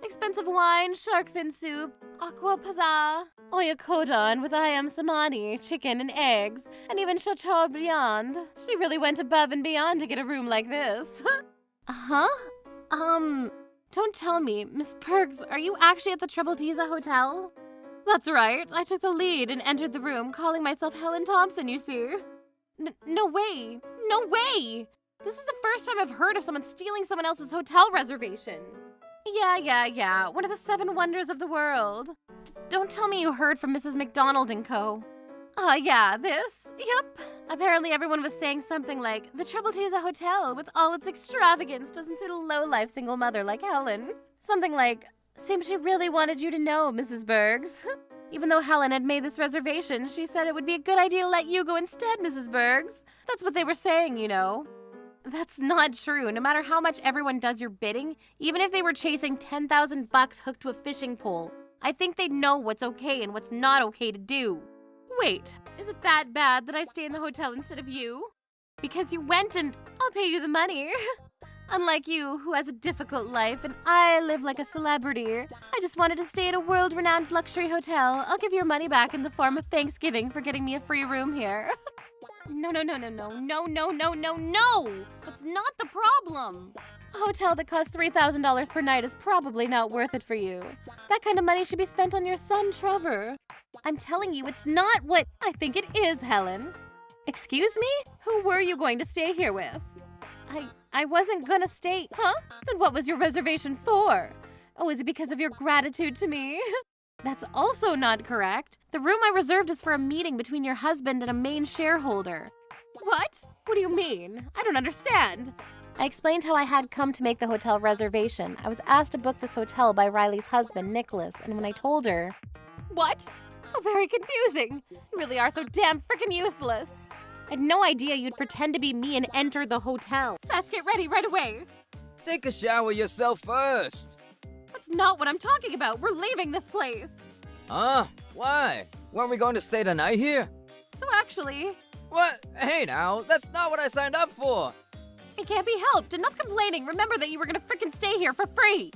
Expensive wine, shark fin soup, aqua pazza, oyakodon with ayam samani, chicken and eggs, and even chateaubriand. She really went above and beyond to get a room like this. Huh? Don't tell me, Miss Bergs, are you actually at the Trouble Teaser Hotel? That's right, I took the lead and entered the room calling myself Helen Thompson, you see. No way! This is the first time I've heard of someone stealing someone else's hotel reservation. Yeah, one of the 7 wonders of the world. Don't tell me you heard from Mrs. McDonald & Co. Yeah, this? Yep. Apparently everyone was saying something like, the Trouble Teaser Hotel with all its extravagance doesn't suit a low-life single mother like Helen. Something like, seems she really wanted you to know, Mrs. Bergs. Even though Helen had made this reservation, she said it would be a good idea to let you go instead, Mrs. Bergs. That's what they were saying, you know. That's not true. No matter how much everyone does your bidding, even if they were chasing $10,000 hooked to a fishing pole, I think they'd know what's okay and what's not okay to do. Wait, is it that bad that I stay in the hotel instead of you? Because you went and I'll pay you the money. Unlike you, who has a difficult life, and I live like a celebrity. I just wanted to stay at a world-renowned luxury hotel. I'll give your money back in the form of Thanksgiving for getting me a free room here. No. That's not the problem. A hotel that costs $3,000 per night is probably not worth it for you. That kind of money should be spent on your son, Trevor. I'm telling you, it's not what I think it is, Helen. Excuse me? Who were you going to stay here with? I wasn't gonna stay. Huh? Then what was your reservation for? Oh, is it because of your gratitude to me? That's also not correct. The room I reserved is for a meeting between your husband and a main shareholder. What? What do you mean? I don't understand. I explained how I had come to make the hotel reservation. I was asked to book this hotel by Riley's husband, Nicholas, and when I told her... What? How very confusing. You really are so damn freaking useless. I had no idea you'd pretend to be me and enter the hotel. Seth, get ready right away. Take a shower yourself first. That's not what I'm talking about. We're leaving this place. Huh? Why? Weren't we going to stay the night here? So actually... What? Hey now, that's not what I signed up for. It can't be helped. Enough complaining. Remember that you were gonna frickin' stay here for free.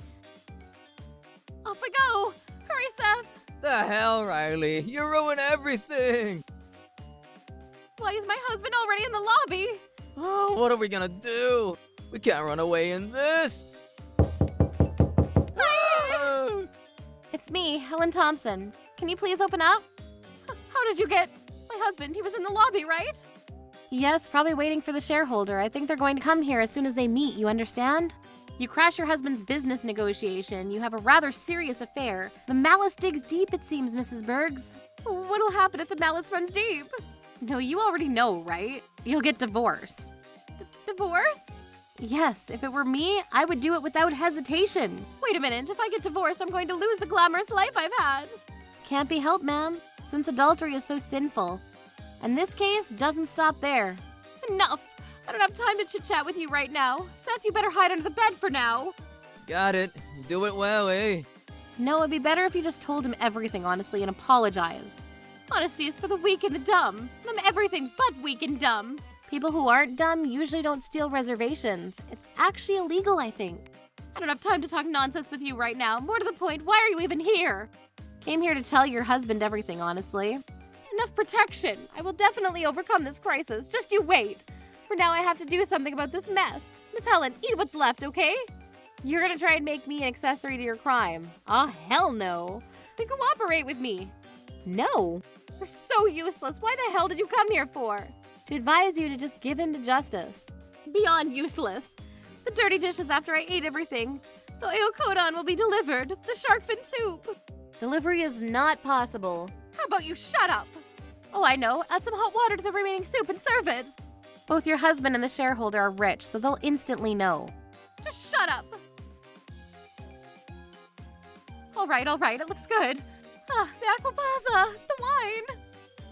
Off we go. Hurry, Seth. The hell, Riley? You ruin everything. Why is my husband already in the lobby? Oh, what are we gonna do? We can't run away in this. It's me, Helen Thompson. Can you please open up? How did you get... My husband, he was in the lobby, right? Yes, probably waiting for the shareholder. I think they're going to come here as soon as they meet, you understand? You crash your husband's business negotiation. You have a rather serious affair. The malice digs deep, it seems, Mrs. Bergs. What'll happen if the malice runs deep? No, you already know, right? You'll get divorced. Divorce? Yes, if it were me, I would do it without hesitation. Wait a minute, if I get divorced, I'm going to lose the glamorous life I've had. Can't be helped, ma'am, since adultery is so sinful. And this case doesn't stop there. Enough! I don't have time to chit-chat with you right now. Seth, you better hide under the bed for now. Got it. Do it well, eh? No, it'd be better if you just told him everything honestly and apologized. Honesty is for the weak and the dumb. I'm everything but weak and dumb. People who aren't dumb usually don't steal reservations. It's actually illegal, I think. I don't have time to talk nonsense with you right now. More to the point, why are you even here? Came here to tell your husband everything, honestly. Enough protection. I will definitely overcome this crisis. Just you wait. For now, I have to do something about this mess. Miss Helen, eat what's left, okay? You're gonna try and make me an accessory to your crime. Oh, hell no. Then cooperate with me. No. You're so useless. Why the hell did you come here for? To advise you to just give in to justice. Beyond useless. The dirty dishes after I ate everything. The oyakodon will be delivered. The shark fin soup. Delivery is not possible. How about you shut up? Oh, I know. Add some hot water to the remaining soup and serve it. Both your husband and the shareholder are rich, so they'll instantly know. Just shut up. All right, it looks good. Ah, the aquapazza, the wine.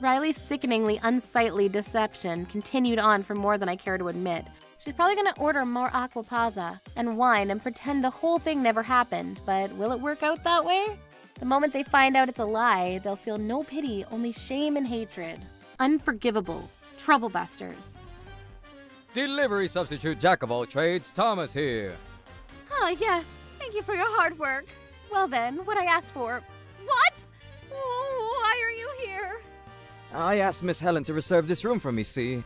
Riley's sickeningly unsightly deception continued on for more than I care to admit. She's probably gonna order more aquapazza and wine and pretend the whole thing never happened, but will it work out that way? The moment they find out it's a lie, they'll feel no pity, only shame and hatred. Unforgivable. Troublebusters. Delivery substitute jack of all trades, Thomas here. Ah, yes. Thank you for your hard work. Well then, what I asked for. What? Why are you here? I asked Miss Helen to reserve this room for me, see?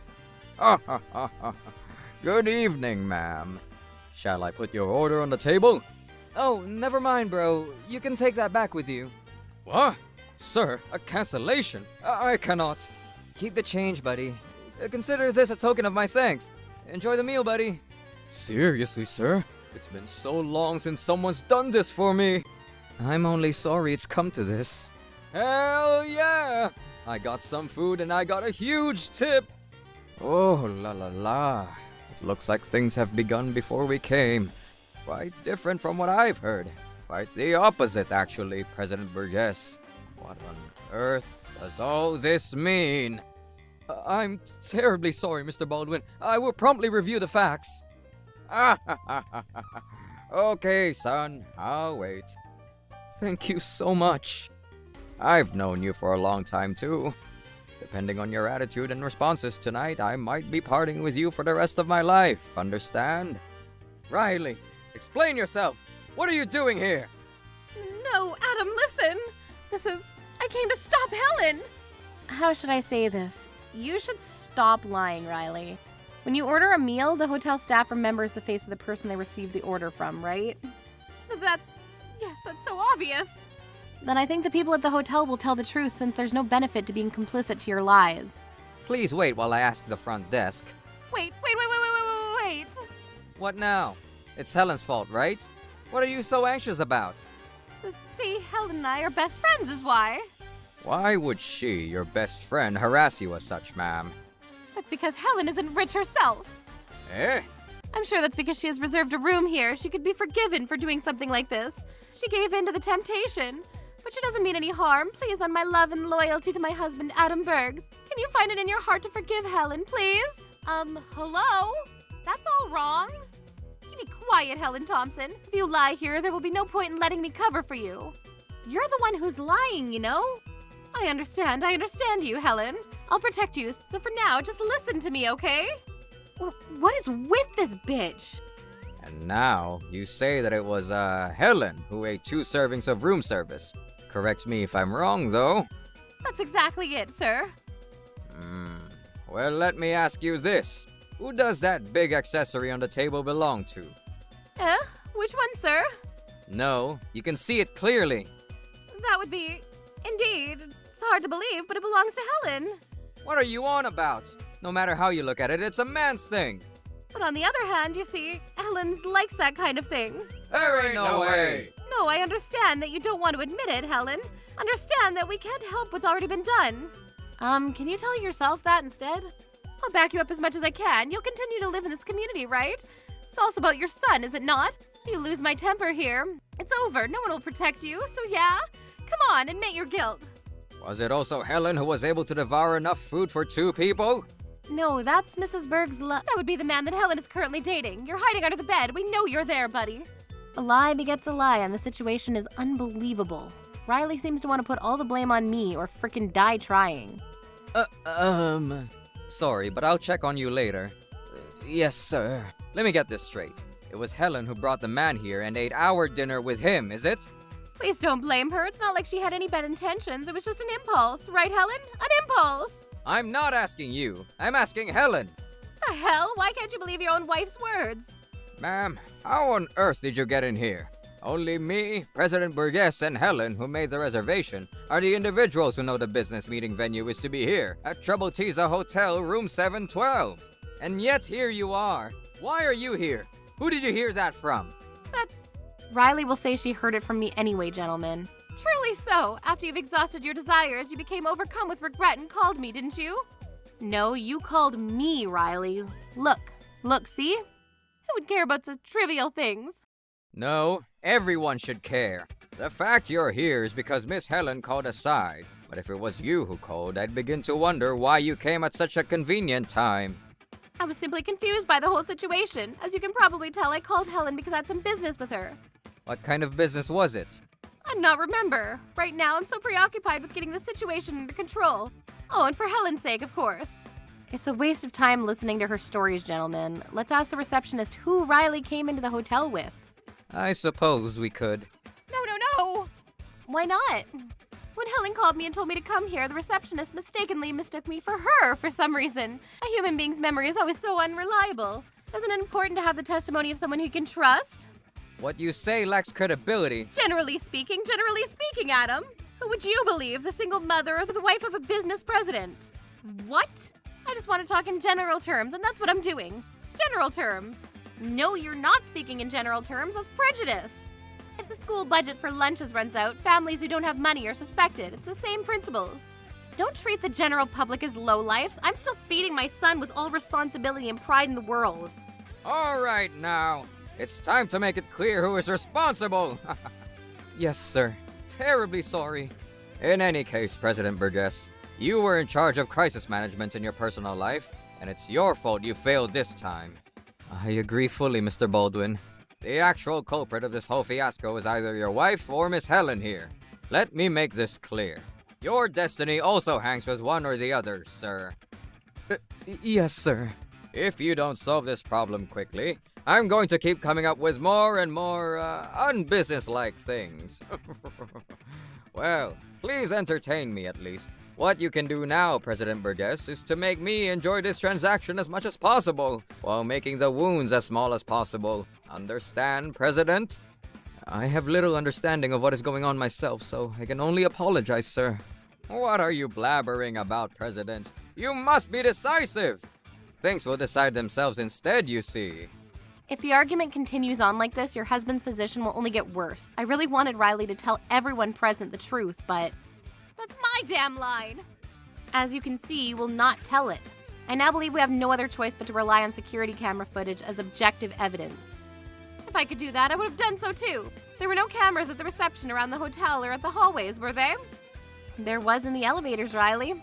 Good evening, ma'am. Shall I put your order on the table? Oh, never mind, bro. You can take that back with you. What? Sir, a cancellation? I cannot. Keep the change, buddy. Consider this a token of my thanks. Enjoy the meal, buddy. Seriously, sir? It's been so long since someone's done this for me. I'm only sorry it's come to this. Hell yeah! I got some food and I got a huge tip. Oh, la la la. It looks like things have begun before we came. Quite different from what I've heard. Quite the opposite, actually, President Burgess. What on earth does all this mean? I'm terribly sorry, Mr. Baldwin. I will promptly review the facts. Okay, son, I'll wait. Thank you so much. I've known you for a long time, too. Depending on your attitude and responses tonight, I might be parting with you for the rest of my life, understand? Riley, explain yourself. What are you doing here? No, Adam, listen. I came to stop Helen. How should I say this? You should stop lying, Riley. When you order a meal, the hotel staff remembers the face of the person they received the order from, right? That's so obvious. Then I think the people at the hotel will tell the truth since there's no benefit to being complicit to your lies. Please wait while I ask the front desk. Wait. What now? It's Helen's fault, right? What are you so anxious about? See, Helen and I are best friends is why. Why would she, your best friend, harass you as such, ma'am? That's because Helen isn't rich herself. Eh? I'm sure that's because she has reserved a room here. She could be forgiven for doing something like this. She gave in to the temptation. But she doesn't mean any harm. Please, on my love and loyalty to my husband, Adam Bergs, can you find it in your heart to forgive Helen, please? Hello? That's all wrong. You be quiet, Helen Thompson. If you lie here, there will be no point in letting me cover for you. You're the one who's lying, you know? I understand you, Helen. I'll protect you, so for now, just listen to me, okay? What is with this bitch? And now, you say that it was, Helen who ate 2 servings of room service. Correct me if I'm wrong, though. That's exactly it, sir. Well, let me ask you this. Who does that big accessory on the table belong to? Which one, sir? No, you can see it clearly. That would be... Indeed. It's hard to believe, but it belongs to Helen. What are you on about? No matter how you look at it, it's a man's thing. But on the other hand, you see, Helen's likes that kind of thing. There ain't no way. No, I understand that you don't want to admit it, Helen. Understand that we can't help what's already been done. Can you tell yourself that instead? I'll back you up as much as I can. You'll continue to live in this community, right? It's also about your son, is it not? You lose my temper here. It's over. No one will protect you, so yeah? Come on, admit your guilt. Was it also Helen who was able to devour enough food for 2 people? No, that's Mrs. Berg's That would be the man that Helen is currently dating. You're hiding under the bed. We know you're there, buddy. A lie begets a lie, and the situation is unbelievable. Riley seems to want to put all the blame on me or frickin' die trying. Sorry, but I'll check on you later. Yes, sir. Let me get this straight. It was Helen who brought the man here and ate our dinner with him, is it? Please don't blame her. It's not like she had any bad intentions. It was just an impulse. Right, Helen? An impulse! I'm not asking you. I'm asking Helen. The hell? Why can't you believe your own wife's words? Ma'am, how on earth did you get in here? Only me, President Burgess, and Helen, who made the reservation, are the individuals who know the business meeting venue is to be here, at Trouble Teaser Hotel, room 712. And yet here you are. Why are you here? Who did you hear that from? That's... Riley will say she heard it from me anyway, gentlemen. Truly so. After you've exhausted your desires, you became overcome with regret and called me, didn't you? No, you called me, Riley. Look, see? Who would care about such trivial things? No, everyone should care. The fact you're here is because Miss Helen called aside. But if it was you who called, I'd begin to wonder why you came at such a convenient time. I was simply confused by the whole situation. As you can probably tell, I called Helen because I had some business with her. What kind of business was it? I'd not remember. Right now, I'm so preoccupied with getting the situation under control. Oh, and for Helen's sake, of course. It's a waste of time listening to her stories, gentlemen. Let's ask the receptionist who Riley came into the hotel with. I suppose we could. No! Why not? When Helen called me and told me to come here, the receptionist mistakenly mistook me for her for some reason. A human being's memory is always so unreliable. Isn't it important to have the testimony of someone who you can trust? What you say lacks credibility. Generally speaking, Adam. Who would you believe, the single mother or the wife of a business president? What? I just want to talk in general terms, and that's what I'm doing. General terms. No, you're not speaking in general terms. That's prejudice. If the school budget for lunches runs out, families who don't have money are suspected. It's the same principles. Don't treat the general public as lowlifes. I'm still feeding my son with all responsibility and pride in the world. All right now. It's time to make it clear who is responsible. Yes, sir. Terribly sorry. In any case, President Burgess, you were in charge of crisis management in your personal life, and it's your fault you failed this time. I agree fully, Mr. Baldwin. The actual culprit of this whole fiasco is either your wife or Miss Helen here. Let me make this clear. Your destiny also hangs with one or the other, sir. Yes, sir. If you don't solve this problem quickly, I'm going to keep coming up with more and more, unbusinesslike things. Well, please entertain me at least. What you can do now, President Burgess, is to make me enjoy this transaction as much as possible, while making the wounds as small as possible. Understand, President? I have little understanding of what is going on myself, so I can only apologize, sir. What are you blabbering about, President? You must be decisive! Things will decide themselves instead, you see. If the argument continues on like this, your husband's position will only get worse. I really wanted Riley to tell everyone present the truth, but that's my damn line. As you can see, you will not tell it. I now believe we have no other choice but to rely on security camera footage as objective evidence. If I could do that, I would have done so too. There were no cameras at the reception around the hotel or at the hallways, were there? There was in the elevators, Riley.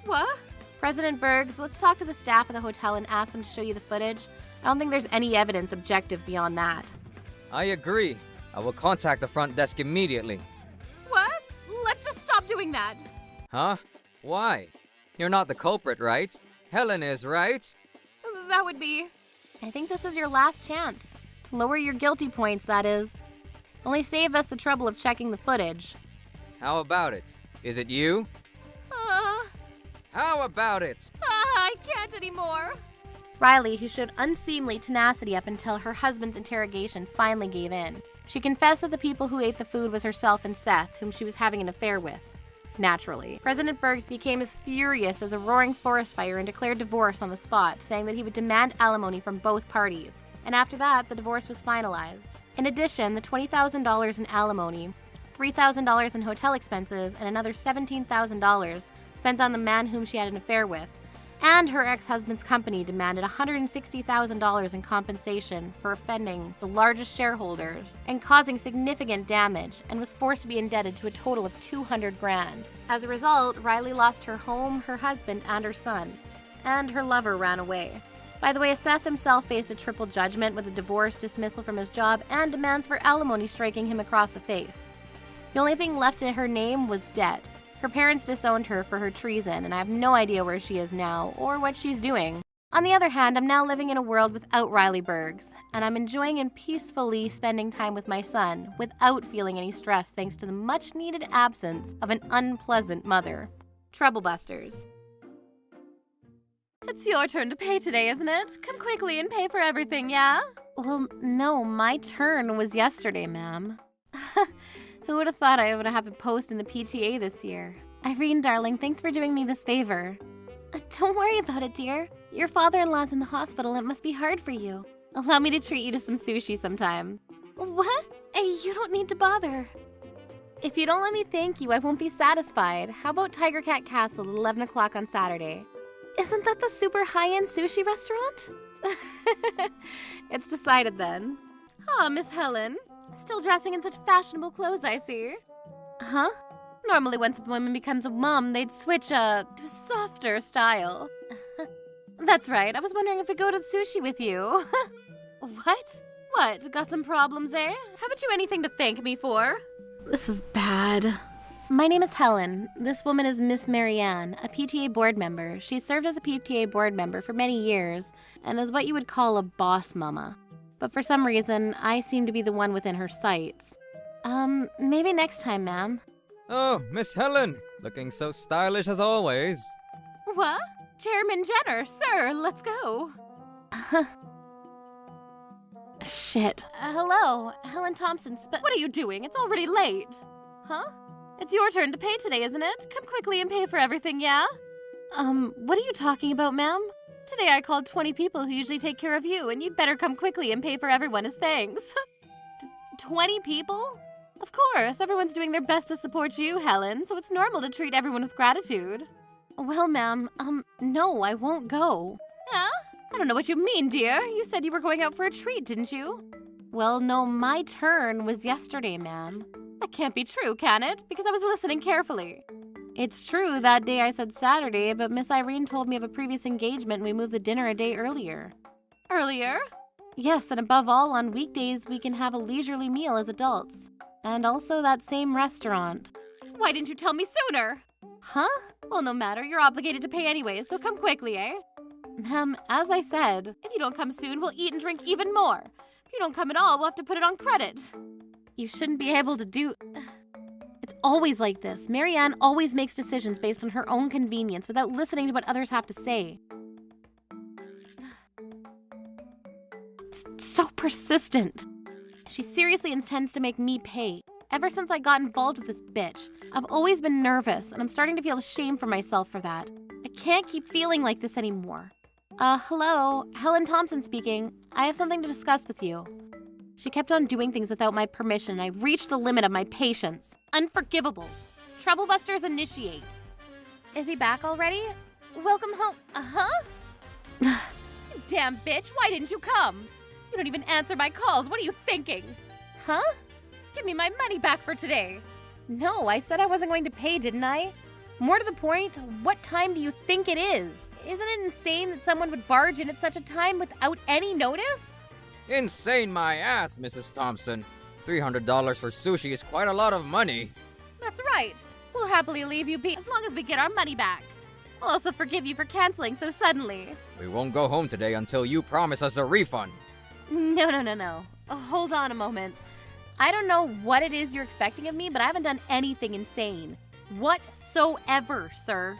What? President Bergs, let's talk to the staff of the hotel and ask them to show you the footage. I don't think there's any evidence objective beyond that. I agree. I will contact the front desk immediately. What? Let's just stop doing that. Huh? Why? You're not the culprit, right? Helen is, right? That would be... I think this is your last chance. To lower your guilty points, that is. Only save us the trouble of checking the footage. How about it? Is it you? How about it? I can't anymore. Riley, who showed unseemly tenacity up until her husband's interrogation, finally gave in. She confessed that the people who ate the food was herself and Seth, whom she was having an affair with. Naturally. President Bergs became as furious as a roaring forest fire and declared divorce on the spot, saying that he would demand alimony from both parties. And after that, the divorce was finalized. In addition, the $20,000 in alimony, $3,000 in hotel expenses, and another $17,000 spent on the man whom she had an affair with, and her ex-husband's company demanded $160,000 in compensation for offending the largest shareholders and causing significant damage, and was forced to be indebted to a total of $200,000. As a result, Riley lost her home, her husband, and her son, and her lover ran away. By the way, Seth himself faced a triple judgment with a divorce, dismissal from his job, and demands for alimony striking him across the face. The only thing left in her name was debt. Her parents disowned her for her treason, and I have no idea where she is now or what she's doing. On the other hand, I'm now living in a world without Riley Bergs, and I'm enjoying and peacefully spending time with my son without feeling any stress thanks to the much-needed absence of an unpleasant mother. Troublebusters. It's your turn to pay today, isn't it? Come quickly and pay for everything, yeah? Well, no, my turn was yesterday, ma'am. Who would have thought I would have a post in the PTA this year? Irene, darling, thanks for doing me this favor. Don't worry about it, dear. Your father-in-law's in the hospital. It must be hard for you. Allow me to treat you to some sushi sometime. What? You don't need to bother. If you don't let me thank you, I won't be satisfied. How about Tiger Cat Castle at 11 o'clock on Saturday? Isn't that the super high-end sushi restaurant? It's decided then. Ah, Miss Helen. Still dressing in such fashionable clothes, I see. Huh? Normally, once a woman becomes a mom, they'd switch to a softer style. That's right. I was wondering if we go to sushi with you. What? What? Got some problems, eh? Haven't you anything to thank me for? This is bad. My name is Helen. This woman is Miss Marianne, a PTA board member. She served as a PTA board member for many years and is what you would call a boss mama. But for some reason, I seem to be the one within her sights. Maybe next time, ma'am. Oh, Miss Helen, looking so stylish as always. What? Chairman Jenner, sir, let's go. Shit. Hello, Helen Thompson. What are you doing? It's already late. Huh? It's your turn to pay today, isn't it? Come quickly and pay for everything, yeah? What are you talking about, ma'am? Today I called 20 people who usually take care of you, and you'd better come quickly and pay for everyone as thanks. 20 people? Of course, everyone's doing their best to support you, Helen, so it's normal to treat everyone with gratitude. Well, ma'am, no, I won't go. Yeah? I don't know what you mean, dear. You said you were going out for a treat, didn't you? Well, no, my turn was yesterday, ma'am. That can't be true, can it? Because I was listening carefully. It's true, that day I said Saturday, but Miss Irene told me of a previous engagement and we moved the dinner a day earlier. Earlier? Yes, and above all, on weekdays we can have a leisurely meal as adults. And also that same restaurant. Why didn't you tell me sooner? Huh? Well, no matter. You're obligated to pay anyway, so come quickly, eh? Ma'am, as I said, if you don't come soon, we'll eat and drink even more. If you don't come at all, we'll have to put it on credit. You shouldn't be able to do... It's always like this. Marianne always makes decisions based on her own convenience without listening to what others have to say. It's so persistent. She seriously intends to make me pay. Ever since I got involved with this bitch, I've always been nervous, and I'm starting to feel ashamed for myself for that. I can't keep feeling like this anymore. Hello, Helen Thompson speaking. I have something to discuss with you. She kept on doing things without my permission, and I reached the limit of my patience. Unforgivable. Troublebusters initiate. Is he back already? Welcome home. You damn bitch, why didn't you come? You don't even answer my calls. What are you thinking? Huh? Give me my money back for today. No, I said I wasn't going to pay, didn't I? More to the point, what time do you think it is? Isn't it insane that someone would barge in at such a time without any notice? Insane my ass, Mrs. Thompson. $300 for sushi is quite a lot of money. That's right. We'll happily leave you be as long as we get our money back. I'll also forgive you for canceling so suddenly. We won't go home today until you promise us a refund. No. Hold on a moment. I don't know what it is you're expecting of me, but I haven't done anything insane. Whatsoever, sir.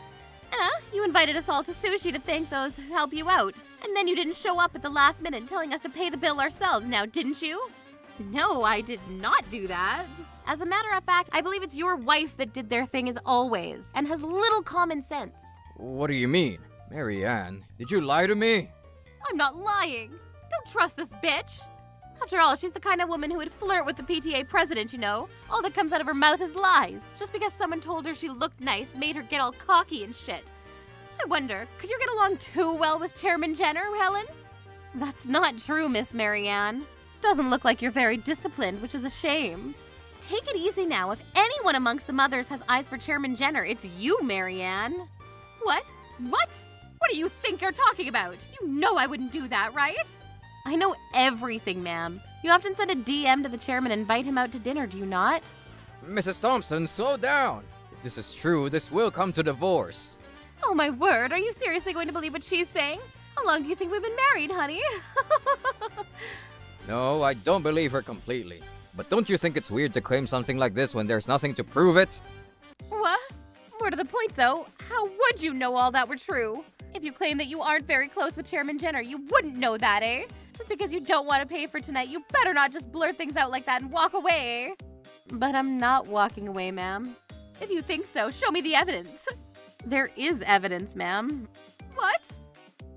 You invited us all to sushi to thank those who help you out. And then you didn't show up at the last minute telling us to pay the bill ourselves now, didn't you? No, I did not do that. As a matter of fact, I believe it's your wife that did their thing as always, and has little common sense. What do you mean? Marianne, did you lie to me? I'm not lying. Don't trust this bitch. After all, she's the kind of woman who would flirt with the PTA president, you know. All that comes out of her mouth is lies. Just because someone told her she looked nice made her get all cocky and shit. I wonder, could you get along too well with Chairman Jenner, Helen? That's not true, Miss Marianne. Doesn't look like you're very disciplined, which is a shame. Take it easy now. If anyone amongst the mothers has eyes for Chairman Jenner, it's you, Marianne. What? What do you think you're talking about? You know I wouldn't do that, right? I know everything, ma'am. You often send a DM to the chairman and invite him out to dinner, do you not? Mrs. Thompson, slow down. If this is true, this will come to divorce. Oh, my word. Are you seriously going to believe what she's saying? How long do you think we've been married, honey? No, I don't believe her completely. But don't you think it's weird to claim something like this when there's nothing to prove it? What? More to the point, though, how would you know all that were true? If you claim that you aren't very close with Chairman Jenner, you wouldn't know that, eh? Just because you don't want to pay for tonight, you better not just blurt things out like that and walk away, eh? But I'm not walking away, ma'am. If you think so, show me the evidence. There is evidence, ma'am. What?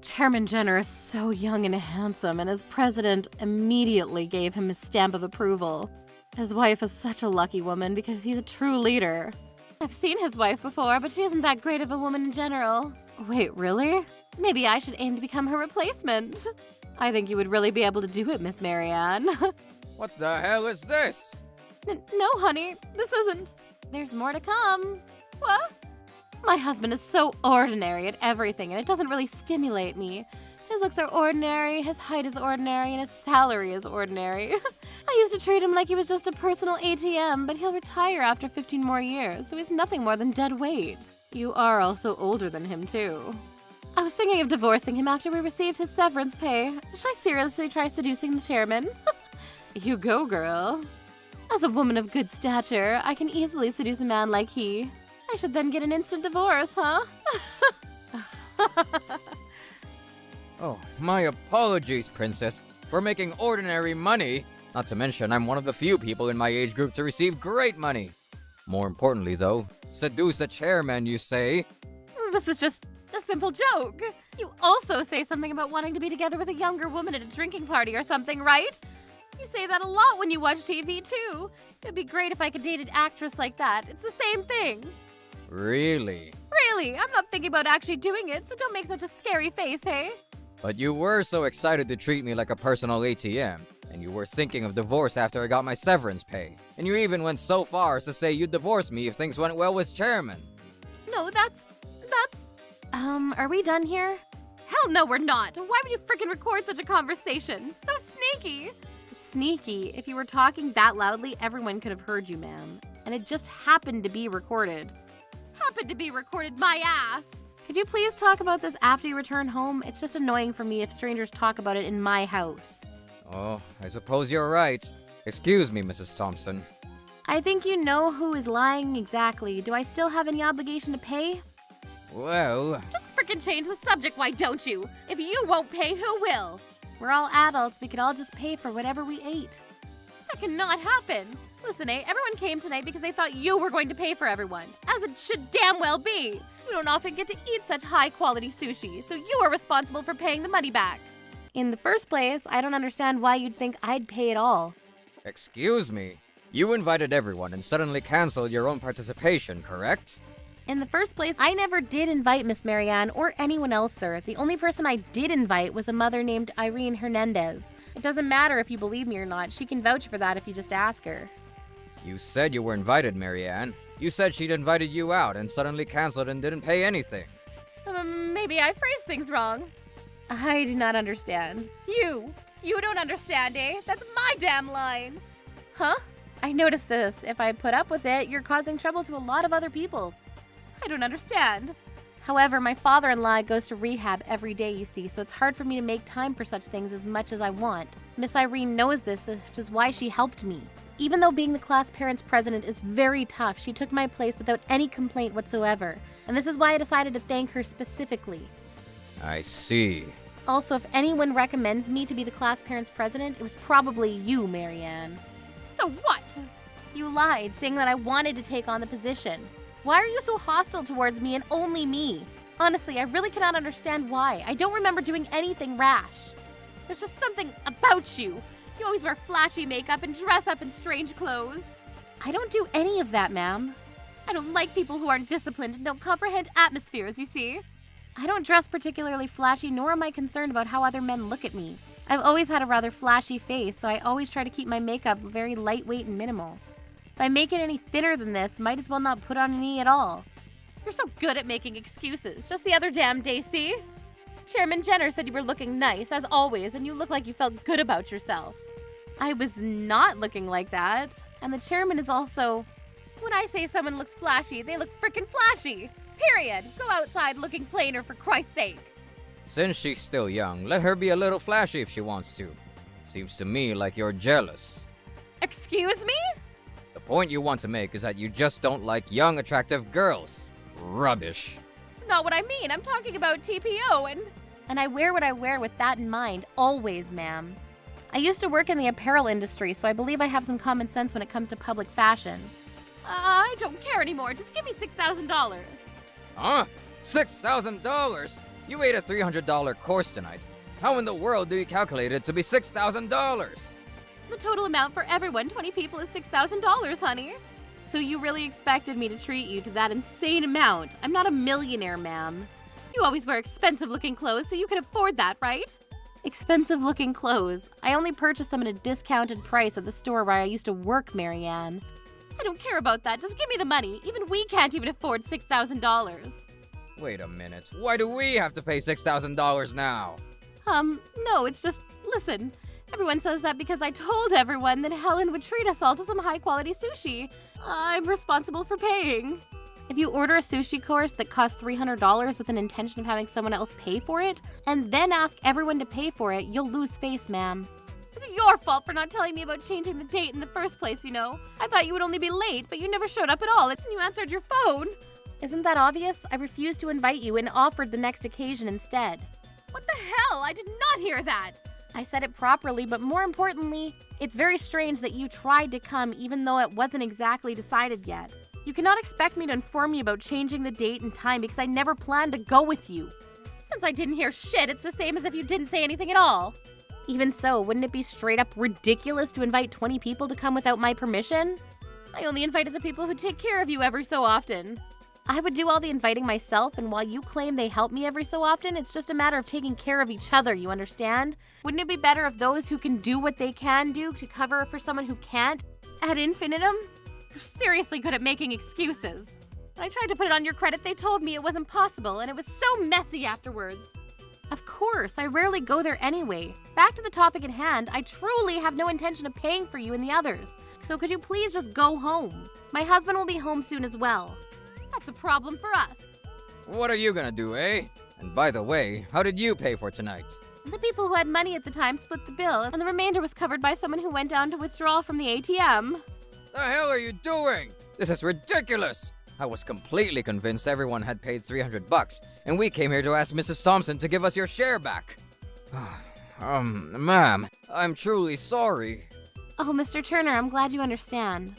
Chairman Jenner is so young and handsome, and his president immediately gave him his stamp of approval. His wife is such a lucky woman because he's a true leader. I've seen his wife before, but she isn't that great of a woman in general. Wait, really? Maybe I should aim to become her replacement. I think you would really be able to do it, Miss Marianne. What the hell is this? No, honey, this isn't. There's more to come. What? My husband is so ordinary at everything, and it doesn't really stimulate me. His looks are ordinary, his height is ordinary, and his salary is ordinary. I used to treat him like he was just a personal ATM, but he'll retire after 15 more years, so he's nothing more than dead weight. You are also older than him, too. I was thinking of divorcing him after we received his severance pay. Should I seriously try seducing the chairman? You go, girl. As a woman of good stature, I can easily seduce a man like he. I should then get an instant divorce, huh? Oh, my apologies, Princess, for making ordinary money. Not to mention, I'm one of the few people in my age group to receive great money. More importantly, though, seduce a chairman, you say? This is just a simple joke. You also say something about wanting to be together with a younger woman at a drinking party or something, right? You say that a lot when you watch TV, too. It'd be great if I could date an actress like that. It's the same thing. Really? Really, I'm not thinking about actually doing it, so don't make such a scary face, hey? But you were so excited to treat me like a personal ATM, and you were thinking of divorce after I got my severance pay. And you even went so far as to say you'd divorce me if things went well with Chairman. No, that's... are we done here? Hell no, we're not. Why would you frickin' record such a conversation? So sneaky. Sneaky? If you were talking that loudly, everyone could have heard you, ma'am. And it just happened to be recorded. Happened to be recorded, my ass! Could you please talk about this after you return home? It's just annoying for me if strangers talk about it in my house. Oh, I suppose you're right. Excuse me, Mrs. Thompson. I think you know who is lying exactly. Do I still have any obligation to pay? Well... Just frickin' change the subject, why don't you? If you won't pay, who will? We're all adults. We could all just pay for whatever we ate. That cannot happen. Listen, everyone came tonight because they thought you were going to pay for everyone. As it should damn well be. You don't often get to eat such high-quality sushi, so you are responsible for paying the money back. In the first place, I don't understand why you'd think I'd pay it all. Excuse me. You invited everyone and suddenly canceled your own participation, correct? In the first place, I never did invite Miss Marianne or anyone else, sir. The only person I did invite was a mother named Irene Hernandez. It doesn't matter if you believe me or not. She can vouch for that if you just ask her. You said you were invited, Marianne. You said she'd invited you out and suddenly canceled and didn't pay anything. Maybe I phrased things wrong. I do not understand. You don't understand, eh? That's my damn line. Huh? I noticed this. If I put up with it, you're causing trouble to a lot of other people. I don't understand. However, my father-in-law goes to rehab every day, you see, so it's hard for me to make time for such things as much as I want. Miss Irene knows this, which is why she helped me. Even though being the class parents president is very tough, she took my place without any complaint whatsoever. And this is why I decided to thank her specifically. I see. Also, if anyone recommends me to be the class parents president, it was probably you, Marianne. So what? You lied, saying that I wanted to take on the position. Why are you so hostile towards me and only me? Honestly, I really cannot understand why. I don't remember doing anything rash. There's just something about you. You always wear flashy makeup and dress up in strange clothes. I don't do any of that, ma'am. I don't like people who aren't disciplined and don't comprehend atmospheres, you see. I don't dress particularly flashy, nor am I concerned about how other men look at me. I've always had a rather flashy face, so I always try to keep my makeup very lightweight and minimal. If I make it any thinner than this, might as well not put on any at all. You're so good at making excuses. Just the other damn day, see? Chairman Jenner said you were looking nice, as always, and you look like you felt good about yourself. I was not looking like that. And the chairman is also... When I say someone looks flashy, they look frickin' flashy. Period. Go outside looking plainer, for Christ's sake. Since she's still young, let her be a little flashy if she wants to. Seems to me like you're jealous. Excuse me? The point you want to make is that you just don't like young, attractive girls. Rubbish. It's not what I mean. I'm talking about TPO and I wear what I wear with that in mind, always, ma'am. I used to work in the apparel industry, so I believe I have some common sense when it comes to public fashion. I don't care anymore. Just give me $6,000. Huh? $6,000? You ate a $300 course tonight. How in the world do you calculate it to be $6,000? The total amount for everyone, 20 people, is $6,000, honey. So you really expected me to treat you to that insane amount? I'm not a millionaire, ma'am. You always wear expensive-looking clothes, so you can afford that, right? Expensive-looking clothes. I only purchase them at a discounted price at the store where I used to work, Marianne. I don't care about that. Just give me the money. Even we can't even afford $6,000. Wait a minute. Why do we have to pay $6,000 now? No, it's just, listen. Everyone says that because I told everyone that Helen would treat us all to some high-quality sushi. I'm responsible for paying. If you order a sushi course that costs $300 with an intention of having someone else pay for it, and then ask everyone to pay for it, you'll lose face, ma'am. It's your fault for not telling me about changing the date in the first place, you know. I thought you would only be late, but you never showed up at all, and you answered your phone. Isn't that obvious? I refused to invite you and offered the next occasion instead. What the hell? I did not hear that! I said it properly, but more importantly, it's very strange that you tried to come even though it wasn't exactly decided yet. You cannot expect me to inform you about changing the date and time because I never planned to go with you. Since I didn't hear shit, it's the same as if you didn't say anything at all. Even so, wouldn't it be straight up ridiculous to invite 20 people to come without my permission? I only invited the people who take care of you every so often. I would do all the inviting myself, and while you claim they help me every so often, it's just a matter of taking care of each other, you understand? Wouldn't it be better if those who can do what they can do to cover for someone who can't, ad infinitum? You're seriously good at making excuses. When I tried to put it on your credit, they told me it wasn't possible, and it was so messy afterwards. Of course, I rarely go there anyway. Back to the topic at hand, I truly have no intention of paying for you and the others. So could you please just go home? My husband will be home soon as well. That's a problem for us. What are you gonna do, eh? And by the way, how did you pay for tonight? The people who had money at the time split the bill, and the remainder was covered by someone who went down to withdraw from the ATM. The hell are you doing? This is ridiculous! I was completely convinced everyone had paid $300, and we came here to ask Mrs. Thompson to give us your share back. Ma'am, I'm truly sorry. Oh, Mr. Turner, I'm glad you understand.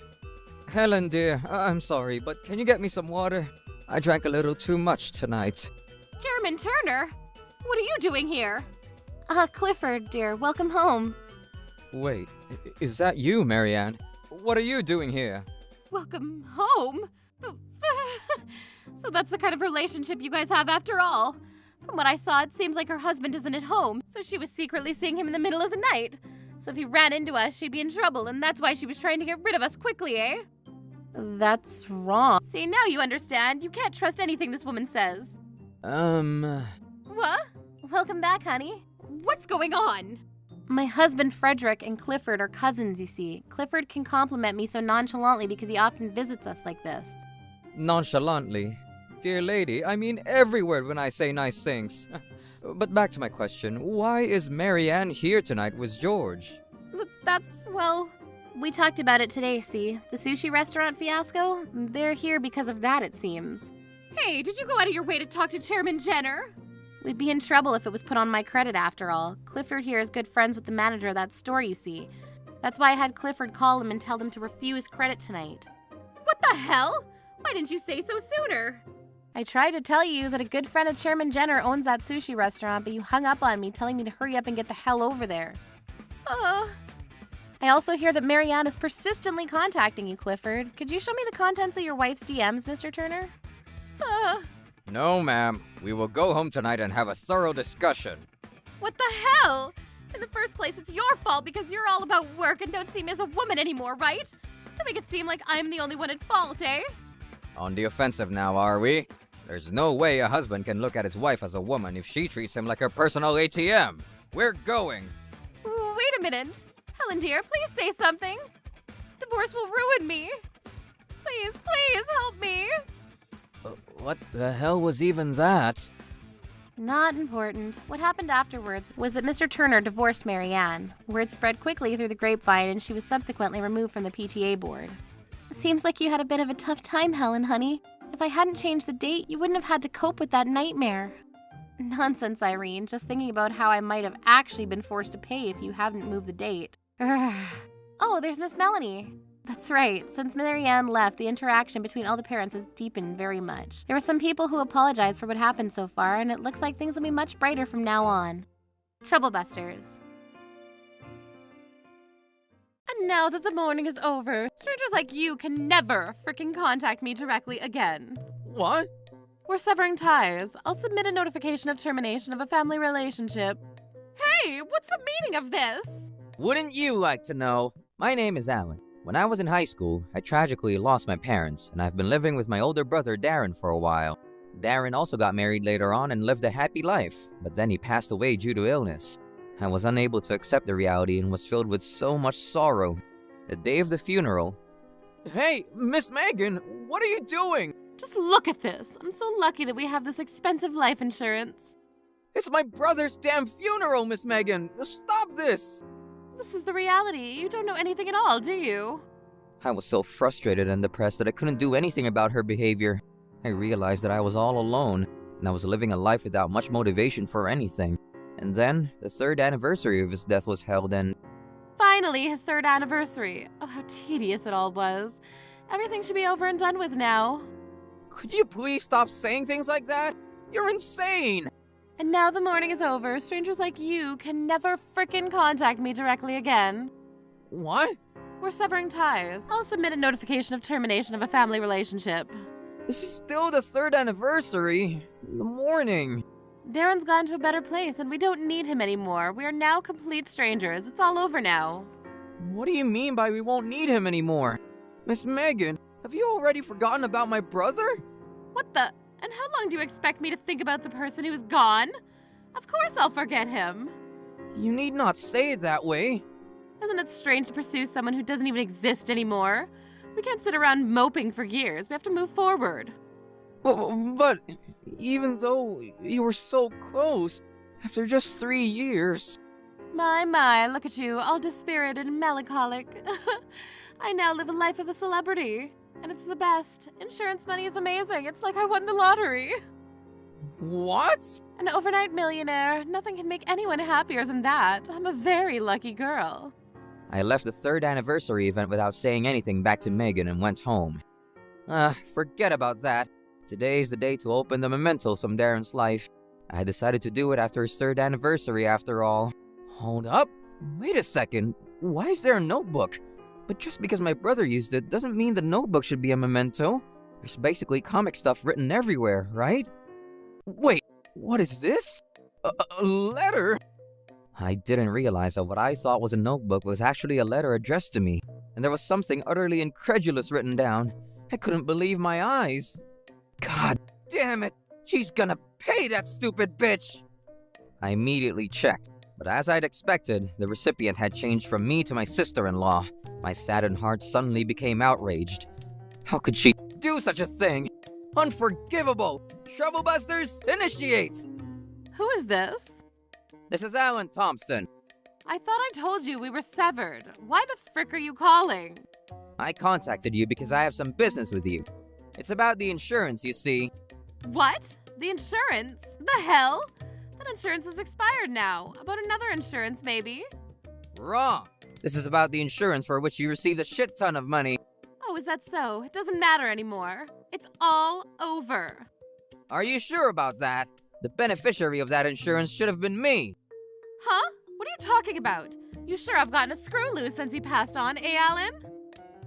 Helen, dear, I'm sorry, but can you get me some water? I drank a little too much tonight. Chairman Turner? What are you doing here? Clifford, dear, welcome home. Wait, is that you, Marianne? What are you doing here? Welcome home? So that's the kind of relationship you guys have after all. From what I saw, it seems like her husband isn't at home, so she was secretly seeing him in the middle of the night. So if he ran into us, she'd be in trouble, and that's why she was trying to get rid of us quickly, eh? That's wrong. See, now you understand. You can't trust anything this woman says. What? Welcome back, honey. What's going on? My husband, Frederick, and Clifford are cousins, you see. Clifford can compliment me so nonchalantly because he often visits us like this. Nonchalantly? Dear lady, I mean every word when I say nice things. But back to my question, why is Marianne here tonight with George? Well, we talked about it today, see? The sushi restaurant fiasco? They're here because of that, it seems. Hey, did you go out of your way to talk to Chairman Jenner? We'd be in trouble if it was put on my credit after all. Clifford here is good friends with the manager of that store, you see. That's why I had Clifford call him and tell them to refuse credit tonight. What the hell? Why didn't you say so sooner? I tried to tell you that a good friend of Chairman Jenner owns that sushi restaurant, but you hung up on me, telling me to hurry up and get the hell over there. I also hear that Marianne is persistently contacting you, Clifford. Could you show me the contents of your wife's DMs, Mr. Turner? No, ma'am. We will go home tonight and have a thorough discussion. What the hell? In the first place, it's your fault because you're all about work and don't see me as a woman anymore, right? Don't make it seem like I'm the only one at fault, eh? On the offensive now, are we? There's no way a husband can look at his wife as a woman if she treats him like her personal ATM. We're going. Wait a minute. Helen, dear, please say something. Divorce will ruin me. Please help me. What the hell was even that? Not important. What happened afterwards was that Mr. Turner divorced Mary Ann. Word spread quickly through the grapevine, and she was subsequently removed from the PTA board. Seems like you had a bit of a tough time, Helen, honey. If I hadn't changed the date, you wouldn't have had to cope with that nightmare. Nonsense, Irene. Just thinking about how I might have actually been forced to pay if you hadn't moved the date. Oh, there's Miss Melanie. That's right. Since Mary Ann left, the interaction between all the parents has deepened very much. There were some people who apologized for what happened so far, and it looks like things will be much brighter from now on. Troublebusters. And now that the morning is over, strangers like you can never frickin' contact me directly again. What? We're severing ties. I'll submit a notification of termination of a family relationship. Hey, what's the meaning of this? Wouldn't you like to know? My name is Alan. When I was in high school, I tragically lost my parents, and I've been living with my older brother Darren for a while. Darren also got married later on and lived a happy life, but then he passed away due to illness. I was unable to accept the reality and was filled with so much sorrow. The day of the funeral... Hey, Miss Megan, what are you doing? Just look at this. I'm so lucky that we have this expensive life insurance. It's my brother's damn funeral, Miss Megan. Stop this. This is the reality. You don't know anything at all, do you? I was so frustrated and depressed that I couldn't do anything about her behavior. I realized that I was all alone, and I was living a life without much motivation for anything. And then, the 3rd anniversary of his death was held, and... Finally, his 3rd anniversary. Oh, how tedious it all was. Everything should be over and done with now. Could you please stop saying things like that? You're insane! And now the morning is over, strangers like you can never frickin' contact me directly again. What? We're severing ties. I'll submit a notification of termination of a family relationship. This is still the 3rd anniversary. The morning. Darren's gone to a better place, and we don't need him anymore. We are now complete strangers. It's all over now. What do you mean by we won't need him anymore? Miss Megan, have you already forgotten about my brother? What the... And how long do you expect me to think about the person who is gone? Of course I'll forget him. You need not say it that way. Isn't it strange to pursue someone who doesn't even exist anymore? We can't sit around moping for years. We have to move forward. But even though you were so close, after just 3 years... My, look at you, all dispirited and melancholic. I now live a life of a celebrity. And it's the best. Insurance money is amazing. It's like I won the lottery. What? An overnight millionaire. Nothing can make anyone happier than that. I'm a very lucky girl. I left the 3rd anniversary event without saying anything back to Megan and went home. Forget about that. Today's the day to open the mementos from Darren's life. I decided to do it after his 3rd anniversary after all. Hold up. Wait a second. Why is there a notebook? But just because my brother used it doesn't mean the notebook should be a memento. There's basically comic stuff written everywhere, right? Wait, what is this? A letter? I didn't realize that what I thought was a notebook was actually a letter addressed to me, and there was something utterly incredulous written down. I couldn't believe my eyes. God damn it! She's gonna pay that stupid bitch! I immediately checked, but as I'd expected, the recipient had changed from me to my sister-in-law. My saddened heart suddenly became outraged. How could she do such a thing? Unforgivable! Troublebusters, initiate! Who is this? This is Alan Thompson. I thought I told you we were severed. Why the frick are you calling? I contacted you because I have some business with you. It's about the insurance, you see. What? The insurance? The hell? That insurance is expired now. About another insurance, maybe? Wrong. This is about the insurance for which you received a shit ton of money. Oh, is that so? It doesn't matter anymore. It's all over. Are you sure about that? The beneficiary of that insurance should have been me. Huh? What are you talking about? You sure I've gotten a screw loose since he passed on, eh, Alan?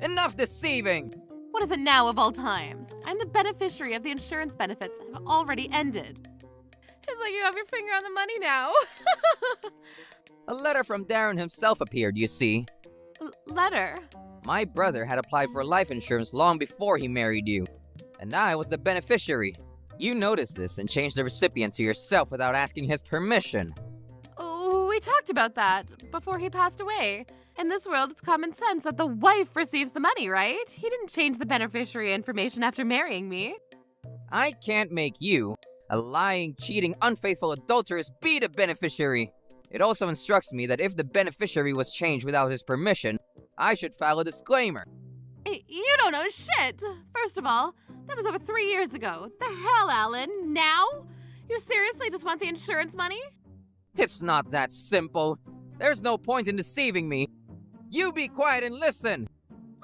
Enough deceiving! What is it now of all times? I'm the beneficiary of the insurance benefits have already ended. It's like you have your finger on the money now. A letter from Darren himself appeared, you see. Letter? My brother had applied for life insurance long before he married you, and I was the beneficiary. You noticed this and changed the recipient to yourself without asking his permission. Oh, we talked about that before he passed away. In this world, it's common sense that the wife receives the money, right? He didn't change the beneficiary information after marrying me. I can't make you, A lying, cheating, unfaithful, adulterous be the beneficiary. It also instructs me that if the beneficiary was changed without his permission, I should file a disclaimer. You don't know shit. First of all, that was over 3 years ago. The hell, Alan? Now? You seriously just want the insurance money? It's not that simple. There's no point in deceiving me. You be quiet and listen.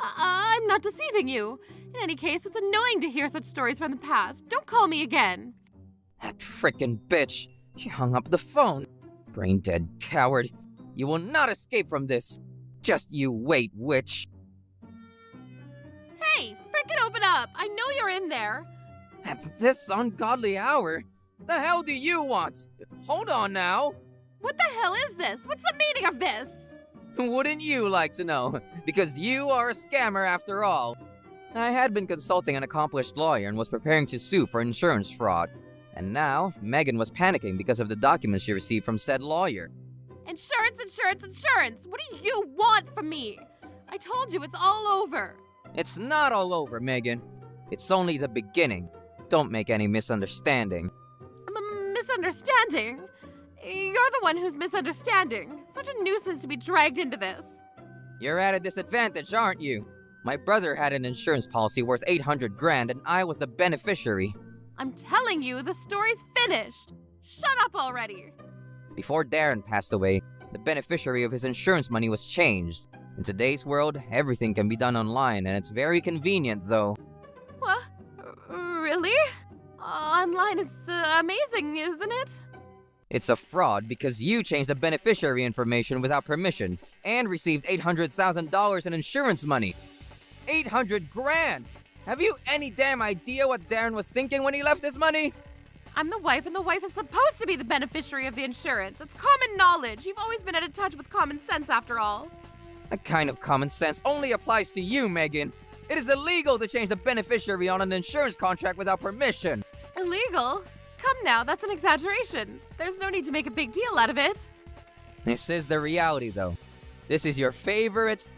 I'm not deceiving you. In any case, it's annoying to hear such stories from the past. Don't call me again. That frickin' bitch. She hung up the phone. Brain-dead coward. You will not escape from this. Just you wait, witch. Hey, frickin' open up. I know you're in there. At this ungodly hour? The hell do you want? Hold on now. What the hell is this? What's the meaning of this? Wouldn't you like to know? Because you are a scammer after all. I had been consulting an accomplished lawyer and was preparing to sue for insurance fraud. And now, Megan was panicking because of the documents she received from said lawyer. Insurance, insurance, insurance. What do you want from me? I told you it's all over. It's not all over, Megan. It's only the beginning. Don't make any misunderstanding. Misunderstanding? You're the one who's misunderstanding. Such a nuisance to be dragged into this. You're at a disadvantage, aren't you? My brother had an insurance policy worth 800 grand and I was the beneficiary. I'm telling you, the story's finished. Shut up already. Before Darren passed away, the beneficiary of his insurance money was changed. In today's world, everything can be done online and it's very convenient though. What? Really? Online is amazing, isn't it? It's a fraud because you changed the beneficiary information without permission and received $800,000 in insurance money. 800 grand! Have you any damn idea what Darren was thinking when he left his money? I'm the wife, and the wife is supposed to be the beneficiary of the insurance. It's common knowledge. You've always been out of touch with common sense, after all. That kind of common sense only applies to you, Megan. It is illegal to change the beneficiary on an insurance contract without permission. Illegal? Come now, that's an exaggeration. There's no need to make a big deal out of it. This is the reality, though. This is your favorite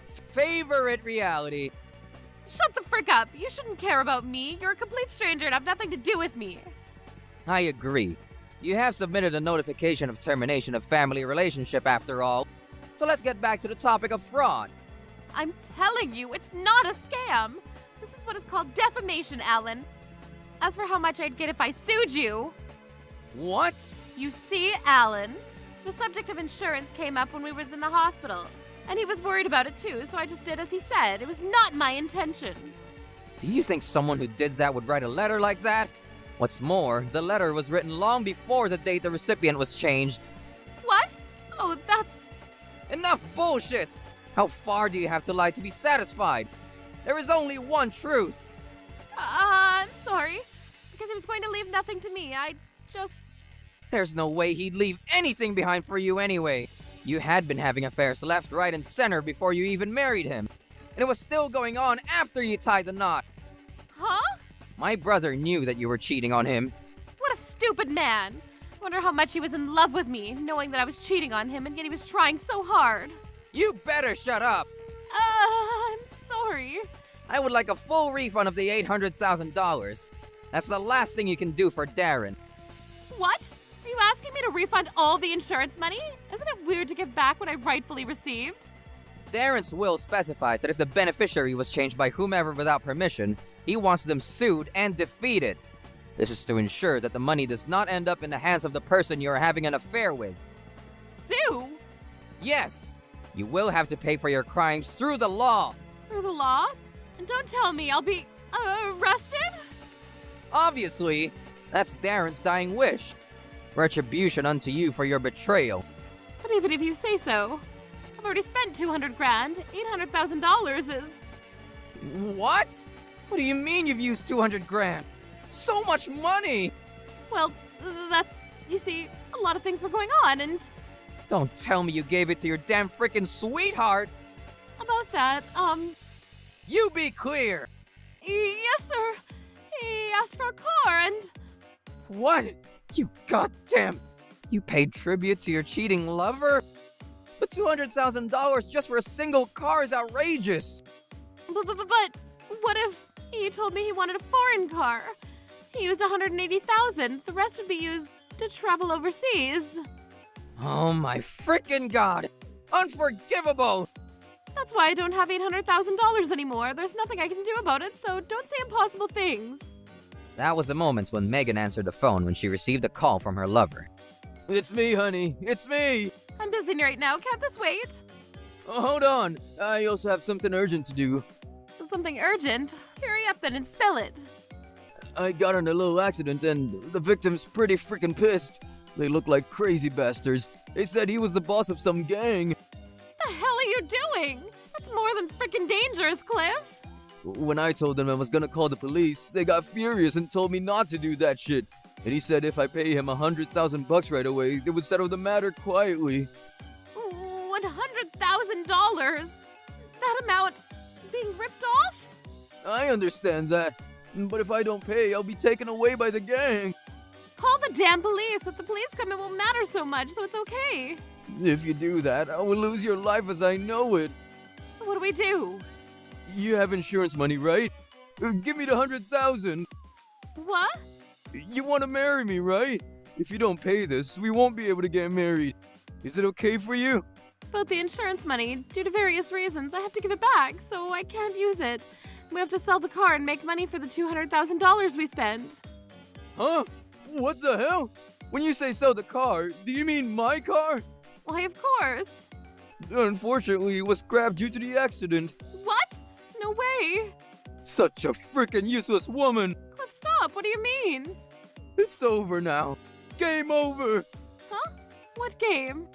reality. Shut the frick up. You shouldn't care about me. You're a complete stranger and have nothing to do with me. I agree. You have submitted a notification of termination of family relationship after all. So let's get back to the topic of fraud. I'm telling you, it's not a scam. This is what is called defamation, Alan. As for how much I'd get if I sued you... What? You see, Alan, the subject of insurance came up when we was in the hospital. And he was worried about it too, so I just did as he said. It was not my intention. Do you think someone who did that would write a letter like that? What's more, the letter was written long before the date the recipient was changed. What? Oh, that's... Enough bullshit! How far do you have to lie to be satisfied? There is only one truth. I'm sorry. Because he was going to leave nothing to me. I just... There's no way he'd leave anything behind for you anyway. You had been having affairs left, right, and center before you even married him. And it was still going on after you tied the knot. Huh? My brother knew that you were cheating on him. What a stupid man. Wonder how much he was in love with me, knowing that I was cheating on him, and yet he was trying so hard. You better shut up! I'm sorry. I would like a full refund of the $800,000. That's the last thing you can do for Darren. What? Are you asking me to refund all the insurance money? Isn't it weird to give back what I rightfully received? Darren's will specifies that if the beneficiary was changed by whomever without permission, he wants them sued and defeated. This is to ensure that the money does not end up in the hands of the person you are having an affair with. Sue? Yes! You will have to pay for your crimes through the law. Through the law? And don't tell me I'll be arrested? Obviously, that's Darren's dying wish. Retribution unto you for your betrayal. But even if you say so, I've already spent 200 grand. $800,000 is... What? What do you mean you've used 200 grand? So much money! Well, that's... You see, a lot of things were going on, and... Don't tell me you gave it to your damn frickin' sweetheart! About that, You be clear! Yes, sir. He asked for a car, and... What? You goddamn... You paid tribute to your cheating lover? But $200,000 just for a single car is outrageous! But what if he told me he wanted a foreign car? He used 180,000. The rest would be used to travel overseas. Oh my frickin' god! Unforgivable! That's why I don't have $800,000 anymore. There's nothing I can do about it, so don't say impossible things. That was the moment when Megan answered the phone when she received a call from her lover. It's me, honey. It's me. I'm busy right now. Can't this wait? Oh, hold on. I also have something urgent to do. Something urgent? Hurry up then and spill it. I got in a little accident and the victim's pretty freaking pissed. They look like crazy bastards. They said he was the boss of some gang. The hell are you doing? That's more than freaking dangerous, Cliff. When I told them I was gonna call the police, they got furious and told me not to do that shit. And he said if I pay him $100,000 right away, they would settle the matter quietly. $100,000? That amount being ripped off? I understand that, but if I don't pay, I'll be taken away by the gang. Call the damn police. If the police come, it won't matter so much, so it's okay. If you do that, I will lose your life as I know it. So what do we do? You have insurance money, right? Give me the 100,000. What? You want to marry me, right? If you don't pay this, we won't be able to get married. Is it okay for you? About the insurance money, due to various reasons, I have to give it back, so I can't use it. We have to sell the car and make money for the $200,000 we spent. Huh? What the hell? When you say sell the car, do you mean my car? Why, of course. Unfortunately, it was scrapped due to the accident. What? No way. Such a freaking useless woman. Cliff, stop. What do you mean? It's over now. Game over. Huh? What game?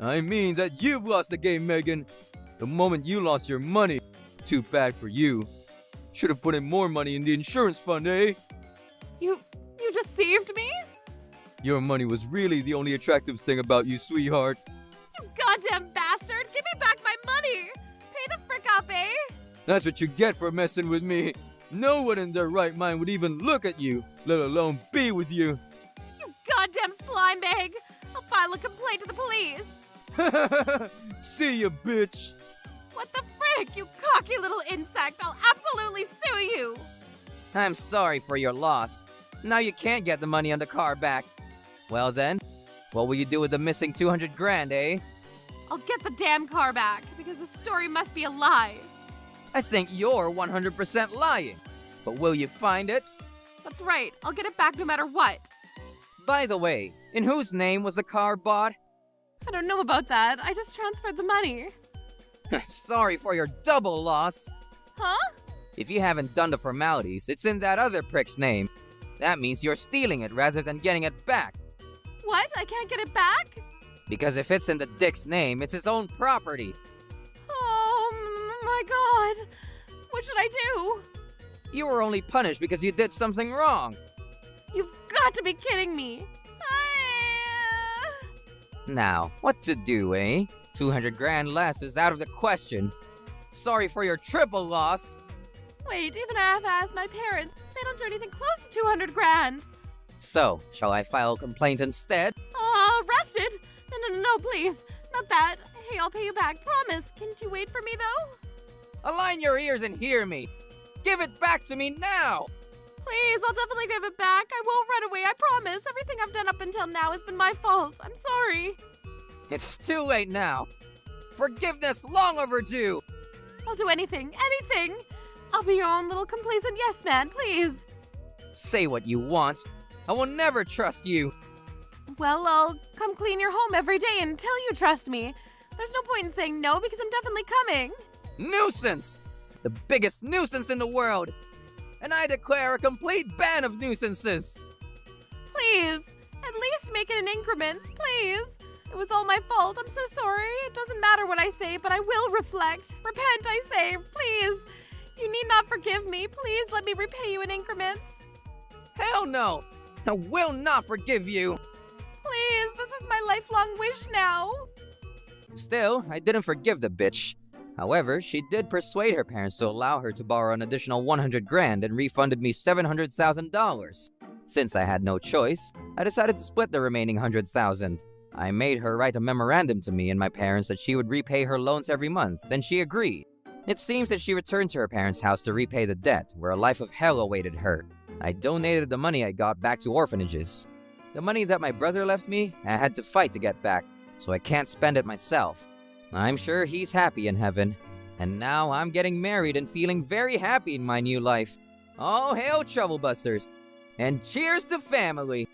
I mean that you've lost the game, Megan. The moment you lost your money. Too bad for you. Should have put in more money in the insurance fund, eh? You deceived me? Your money was really the only attractive thing about you, sweetheart. You goddamn bastard! Give me back my money! Pay the frick up, eh? That's what you get for messing with me. No one in their right mind would even look at you, let alone be with you. You goddamn slime bag! I'll file a complaint to the police! See ya, bitch. What the frick, you cocky little insect! I'll absolutely sue you! I'm sorry for your loss. Now you can't get the money on the car back. Well then, what will you do with the missing 200 grand, eh? I'll get the damn car back, because the story must be a lie. I think you're 100% lying. But will you find it? That's right, I'll get it back no matter what. By the way, in whose name was the car bought? I don't know about that, I just transferred the money. Sorry for your double loss. Huh? If you haven't done the formalities, it's in that other prick's name. That means you're stealing it rather than getting it back. What? I can't get it back? Because if it's in the dick's name, it's his own property. Oh my god. What should I do? You were only punished because you did something wrong. You've got to be kidding me. Now, what to do, eh? 200 grand less is out of the question. Sorry for your triple loss. Wait, even if I asked my parents, they don't do anything close to 200 grand. So, shall I file a complaint instead? Arrested? No, please. Not that. Hey, I'll pay you back. Promise. Can't you wait for me, though? Align your ears and hear me. Give it back to me now. Please, I'll definitely give it back. I won't run away, I promise. Everything I've done up until now has been my fault. I'm sorry. It's too late now. Forgiveness long overdue. I'll do anything. I'll be your own little complacent yes man, please. Say what you want. I will never trust you. Well, I'll come clean your home every day until you trust me. There's no point in saying no because I'm definitely coming. Nuisance! The biggest nuisance in the world! And I declare a complete ban of nuisances! Please, at least make it in increments, please. It was all my fault. I'm so sorry. It doesn't matter what I say, but I will reflect. Repent, I say. Please. You need not forgive me. Please let me repay you in increments. Hell no! I will not forgive you! Please, this is my lifelong wish now. Still, I didn't forgive the bitch. However, she did persuade her parents to allow her to borrow an additional 100 grand and refunded me $700,000. Since I had no choice, I decided to split the remaining 100,000. I made her write a memorandum to me and my parents that she would repay her loans every month, and she agreed. It seems that she returned to her parents' house to repay the debt, where a life of hell awaited her. I donated the money I got back to orphanages. The money that my brother left me, I had to fight to get back, so I can't spend it myself. I'm sure he's happy in heaven. And now I'm getting married and feeling very happy in my new life. All hail, Troublebusters! And cheers to family!